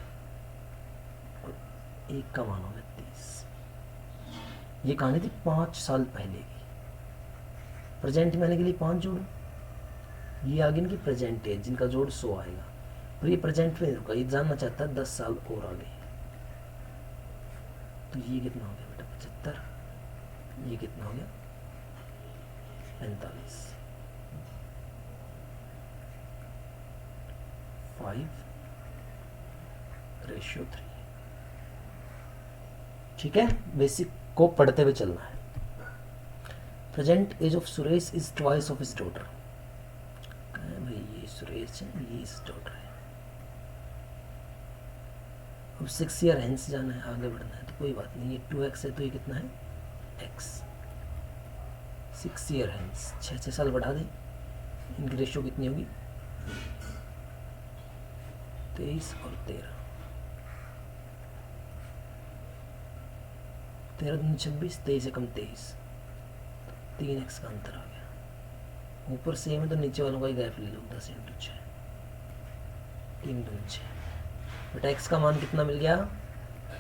और 1 का मान हो गया 30। ये कहानी थी 5 साल पहले की। प्रेजेंट में आने के लिए 5 जोड़ो, ये आ गई इनकी प्रेजेंट एज जिनका जोड़ 100 आएगा। और ये प्रेजेंट में रुका, ये जानना चाहता है 10 साल और आगे, तो ये कितना हो गया बेटा? 75। ये कितना हो गया? 45। 5:3। ठीक है, बेसिक को पढ़ते हुए चलना है। Present age of Suresh is twice of his daughter. भाई ये सुरेश है, ये इस डॉटर है। अब 6 ईयर हेंस जाना है, आगे बढ़ना है, तो कोई बात नहीं। ये 2x है तो ये कितना है? x। 6 ईयर हेंस, 6 साल बढ़ा दें, इनकी रेशियो कितनी होगी? 23 और 13। 13 दूनी 26, 23 से कम 23, 3x का अंतर आ गया। ऊपर सेम है तो नीचे वालों का ही गैप ले लो, 10 × 6, 3 दूनी 6। बेटा x का मान कितना मिल गया?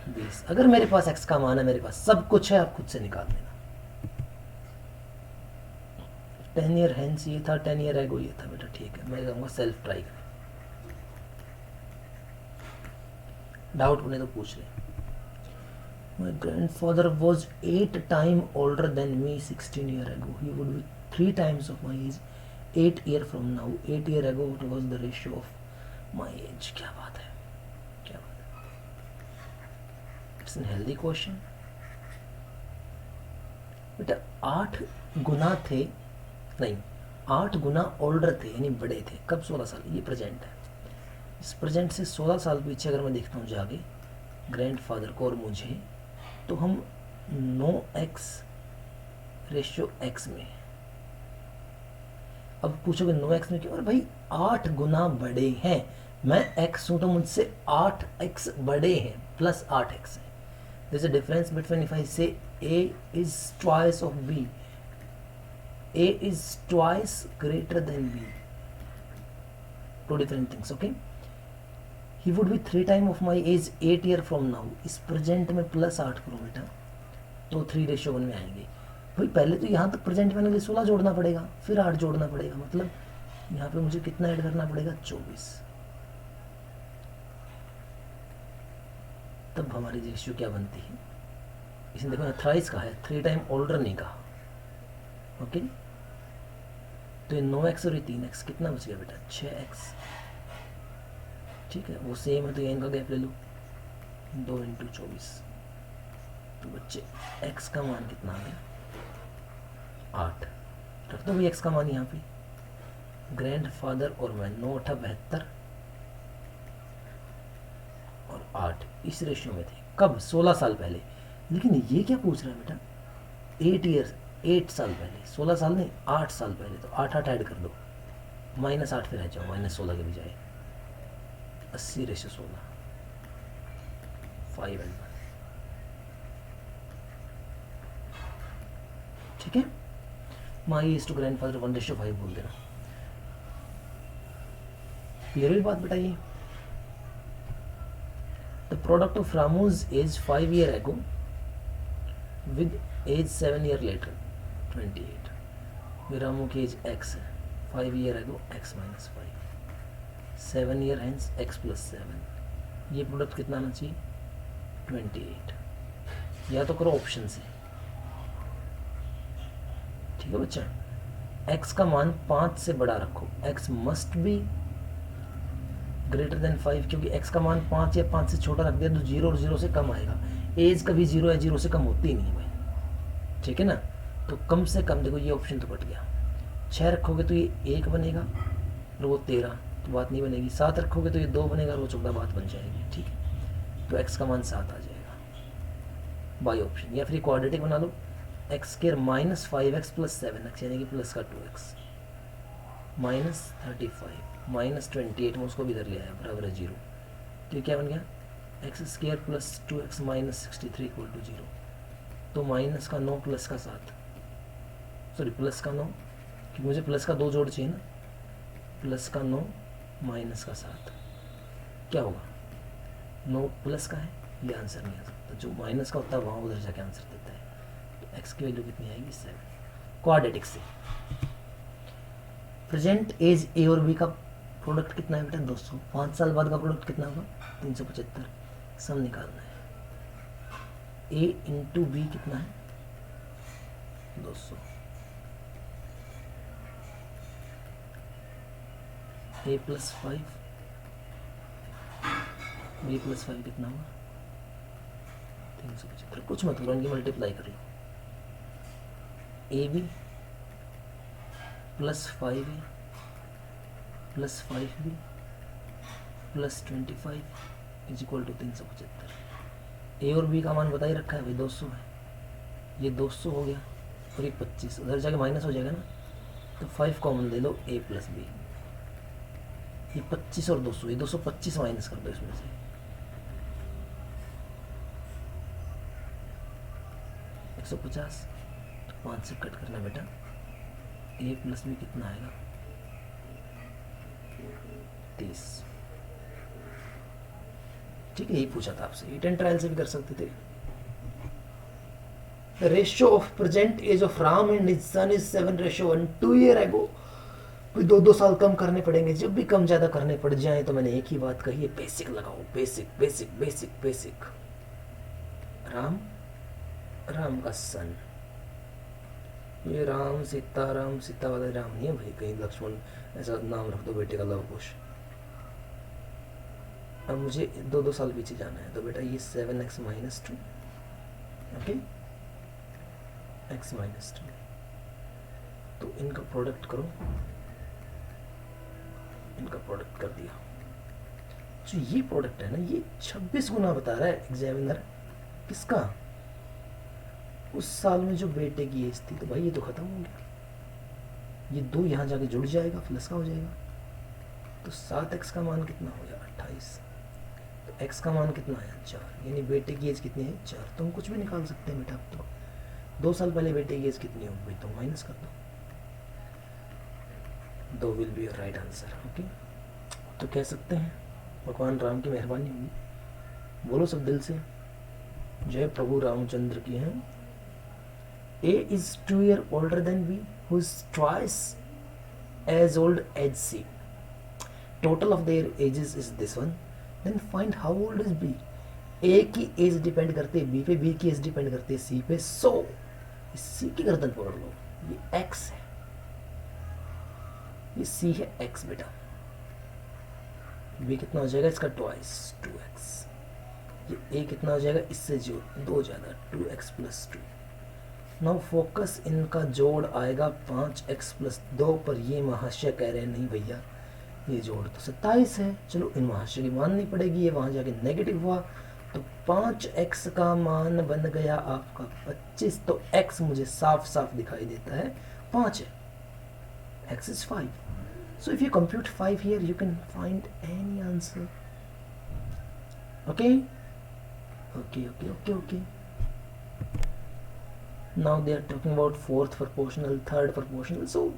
20। अगर मेरे पास x का मान है, मेरे पास सब कुछ है, आप खुद से निकाल देना। 10 ईयर हेंस ये था, 10 ईयर एगो ये था बेटा। ठीक है, मैं कहूँगा सेल्फ ट्राई करें, डाउट बने तो पूछ ले। My grandfather was 8 times older than me 16 years ago. He would be 3 times of my age 8 years from now. 8 years ago what was the ratio of my age? क्या बात है, क्या बात है। It's a healthy question. बेटा 8 गुना थे, नहीं 8 गुना older थे, यानी बड़े थे। कब? 16 साल। ये प्रेजेंट है। इस प्रेजेंट से 16 साल पीछे अगर मैं देखता हूँ जाके ग्रैंडफादर को और मुझे, तो हम 9x रेशियो x में। अब पूछोगे 9x में क्यों? अरे भाई 8 गुना बड़े हैं, मैं x हूं तो मुझसे 8x बड़े हैं, प्लस 8x है। There's a difference between if I say A is twice of B, A is twice greater than B. 2 different things, okay? He would be 3 times of my age 8 year from now. इस present में plus 8 करो बेटा, तो 3:1 में आएंगे। भाई पहले तो यहाँ तक प्रेजेंट में आने के लिए 16 जोड़ना पड़ेगा, फिर 8 जोड़ना पड़ेगा, मतलब यहाँ पे मुझे कितना ऐड करना पड़ेगा? 24। तब हमारी रेशियो क्या बनती है? इसने देखो थ्राइस कहा है, 3 टाइम ओल्डर नहीं कहा। ओके, तो ये 9x और ये 3x, कितना बच गया बेटा? 6x। ठीक है, वो सेम है तो ये इनका गैप ले लो, 2 × 24। तो बच्चे x का मान कितना आ गया? 8। रख दो भाई x का मान यहाँ पे। ग्रैंडफादर और मैं 9 × 8 = 72 और 8 इस रेशियो में थे। कब? 16 साल पहले। लेकिन ये क्या पूछ रहा है बेटा? 8 साल पहले, 16 साल नहीं 8 साल पहले। तो 8 ऐड कर दो, -8 फिर रह जाओ, -16 के बजाय 80:16, 5 and 1। ठीक है, माई इज टू ग्रैंडफादर 1:5 बोल देना। क्लियर हुई बात बताइए? The product of Ramu's age 5 years ago with age 7 years later 28। Ramu की एज x है, 5 ईयर है तो x minus 7 year hence x plus 7। ये प्रोडक्ट कितना आना चाहिए 28। या तो करो ऑप्शन से, ठीक है बच्चा। x का मान 5 से बड़ा रखो, x must be greater than 5, क्योंकि x का मान 5 या 5 से छोटा रख दिया तो 0 और 0 से कम आएगा। एज कभी 0 या 0 से कम होती ही नहीं भाई, ठीक है ना। तो कम से कम देखो ये ऑप्शन तो कट गया। 6 रखोगे तो ये 1 बनेगा और वो 13, तो बात नहीं बनेगी। 7 रखोगे तो ये 2 बनेगा और वो 14 बात बन जाएगी, ठीक है। तो x का मान 7 आ जाएगा बाई ऑप्शन। या फिर क्वाड्रेटिक बना लो, X square minus 5x plus 7x यानी कि प्लस का 2x माइनस 35 माइनस 28 में उसको भी इधर ले आया बराबर है 0। तो ये क्या बन गया x square plus 2x minus 63 equal to 0। तो माइनस का 9 प्लस का 7, सॉरी प्लस का 9, क्योंकि मुझे प्लस का 2 जोड़ चाहिए ना। प्लस का 9 माइनस का 7 क्या होगा 9 प्लस का है, ये आंसर नहीं आ सकता। जो माइनस का होता है वहाँ उधर जाके आंसर देता है। तो एक्स की वैल्यू कितनी आएगी 7। क्वाड्रेटिक से प्रेजेंट एज ए और बी का प्रोडक्ट कितना है बेटा 200। 5 साल बाद का प्रोडक्ट कितना होगा 375। सम निकालना है। ए इंटू बी कितना है 200। ए प्लस 5 बी प्लस 5 कितना हुआ 375। कुछ मत करो, इनकी मल्टीप्लाई कर लो। A B plus 5 A plus 5 B plus 25 is equal to 375। A और बी का मान बता ही रखा है भाई 200 है। ये 200 हो गया और ये 25 उधर जाके माइनस हो जाएगा ना, तो 5 कॉमन ले लो ए प्लस बी। ये 25 और 200, ये 225 माइनस कर दो इसमें से। एक 150 तो 5 से कट करना बेटा। ए प्लस बी कितना आएगा 30। ठीक है, यही पूछा था आपसे, ये 10 ट्रायल से भी कर सकते थे। The ratio of present age of Ram and his son is 7:1 2 year ago। कोई 2-2 साल कम करने पड़ेंगे। जब भी कम ज़्यादा करने पड़ जाए तो मैंने एक ही बात कही है, बेसिक लगाओ, basic basic basic basic. Ram का सन, ये राम सीता वाला राम नहीं है भाई, कहीं लक्ष्मण ऐसा नाम रख दो बेटे का लव कुश। अब मुझे 2-2 साल पीछे जाना है, तो बेटा ये 7x minus 2, okay x minus 2। तो इनका प्रोडक्ट करो, इनका प्रोडक्ट कर दिया। जो ये प्रोडक्ट है ना, ये 26 गुना बता रहा है एग्जामिनर। किसका? उस साल में जो बेटे की एज थी। तो भाई ये तो खत्म हो गया, ये 2 यहाँ जाके जुड़ जाएगा, प्लस का हो जाएगा। तो 7x का मान कितना हो गया 28। तो x का मान कितना आया 4, यानी बेटे की एज कितनी है 4। तो हम कुछ भी निकाल सकते हैं बेटा। अब तो 2 साल पहले बेटे की एज कितनी हो गई, तो माइनस कर दो will be your right answer. Okay, तो कह सकते हैं भगवान राम की मेहरबानी होगी। बोलो सब दिल से, जय प्रभु रामचंद्र की है। A is 2 year older than B, who is twice as old as C. Total of their ages is this one. Then find how old is B. A की एज डिपेंड करती है B पे, B की as depend करती है C पे। So C की गर्दन पकड़ लो, ये X है, ये C है X बेटा। B कितना हो जाएगा इसका ट्वाइस 2x। ये A कितना हो जाएगा इससे जो 2 ज़्यादा 2x प्लस 2। नाउ फोकस, इनका जोड़ आएगा 5x प्लस 2 पर। ये महाशय कह रहे हैं नहीं भैया, ये जोड़ तो 27 है। चलो इन महाशय की माननी पड़ेगी, ये वहाँ जाके नेगेटिव हुआ। तो 5x का मान बन गया आपका 25। तो x मुझे साफ साफ दिखाई देता है 5 है, x is 5। So if you compute 5 here, you can find any answer. Okay? Okay. Now they are talking about fourth proportional, third proportional. So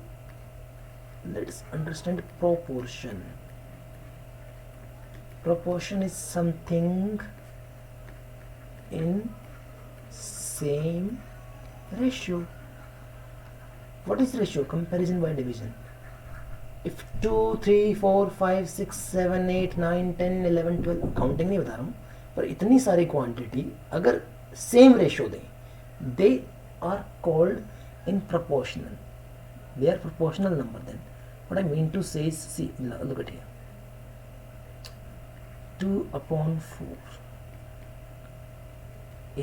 let's understand proportion. Proportion is something in same ratio. What is ratio? Comparison by division. If 2, 3, 4, 5, 6, 7, 8, 9, 10, 11, 12, counting नहीं बता रहा हूँ, पर इतनी सारी quantity अगर same ratio दें, they are called in proportional. They are proportional number. Then what I mean to say is, see, look at here. 2 upon 4,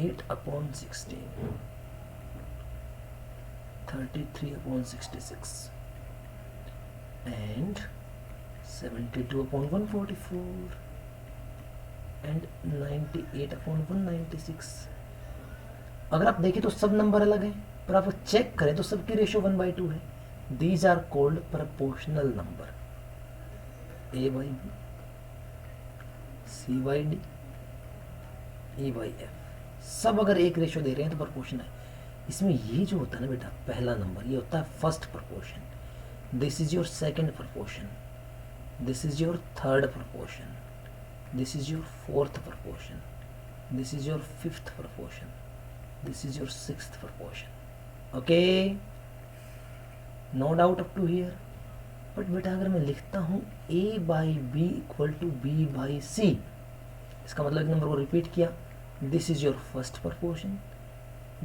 8 upon 16, 33 upon 66, and 72 upon 144, and 98 upon 196. अगर आप देखें तो सब नंबर अलग हैं, पर आप चेक करें तो सबकी रेशियो 1/2 है. These are called proportional number. A by B, C by D, E by F, सब अगर एक रेशियो दे रहे हैं तो प्रपोर्शन है. इसमें ये जो होता है ना बेटा, पहला नंबर ये होता है first proportion. This is your second proportion, this is your third proportion, this is your fourth proportion, this is your fifth proportion, this is your sixth proportion. Okay, no doubt up to here. But बेटा अगर मैं लिखता हूँ A by B equal to B by C, इसका मतलब एक number को repeat किया. This is your first proportion,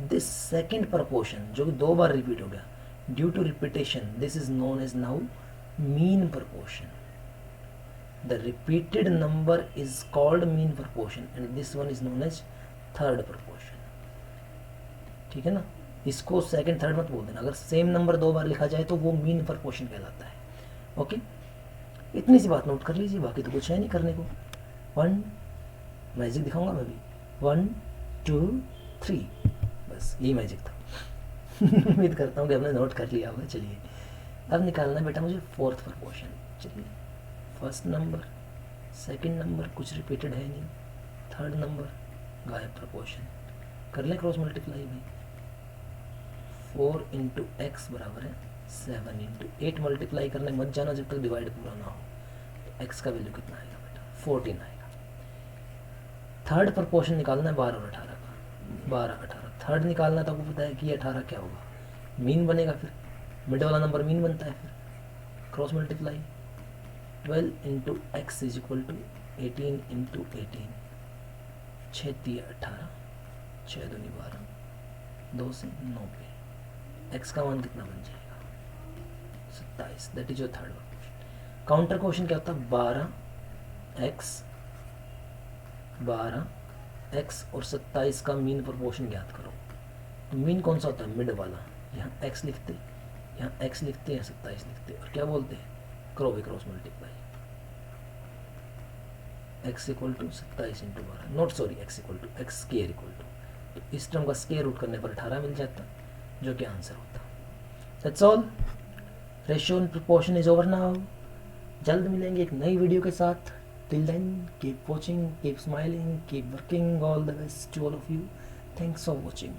this second proportion जो कि 2 बार रिपीट हो गया due to repetition, this is known as now mean proportion. The repeated number is called mean proportion and this one is known as third proportion. ठीक है ना, इसको second third मत बोल देना. अगर सेम नंबर 2 बार लिखा जाए तो वो मीन प्रपोर्शन कहलाता है. ओके, इतनी सी बात नोट कर लीजिए, बाकी तो कुछ है नहीं करने को. 1 मैजिक दिखाऊंगा मैं भी. 1 2 3, बस यही मैजिक था. उम्मीद करता हूँ कि आपने नोट कर लिया होगा. चलिए अब निकालना है बेटा मुझे फोर्थ प्रपोर्शन. चलिए, फर्स्ट नंबर, सेकंड नंबर कुछ रिपीटेड है नहीं, थर्ड नंबर गायब प्रपोर्शन. कर लें क्रॉस मल्टीप्लाई भाई. 4 इंटू एक्स बराबर है 7 इंटू 8. मल्टीप्लाई करने मत जाना जब तक डिवाइड पूरा ना हो. तो एक्स का वैल्यू कितना आएगा बेटा? 14 आएगा. थर्ड प्रपोर्शन निकालना है 12 और 18 का. 12 18 थर्ड निकालना है तो आपको पता है कि 18 क्या होगा, मीन बनेगा. फिर मिड वाला नंबर मीन बनता है. फिर cross multiply 12 into x is equal to 18 into 18. 6 3 18, 6 2 12, 2 से 9 पे एक्स का मान कितना बन जाएगा? 27. That is your third question. Counter question क्या होता है? 12 एक्स और 27 का मीन प्रपोर्शन ज्ञात करो. तो मीन कौन सा होता है? मिड वाला. यहाँ एक्स लिखते, यहाँ एक्स लिखते, यहाँ 27 लिखते, और क्या बोलते हैं? Cross multiply. X equal to 27 into 12, not sorry, x equal to x square equal to. तो इस टर्म का स्क्वायर रूट करने पर 18 मिल जाता, जो कि आंसर होता. That's all. Ratio and proportion is over now. जल्द मिलेंगे एक नई वीडियो के साथ. Till then keep watching, keep smiling, keep working. All the best to all of you. Thanks for watching.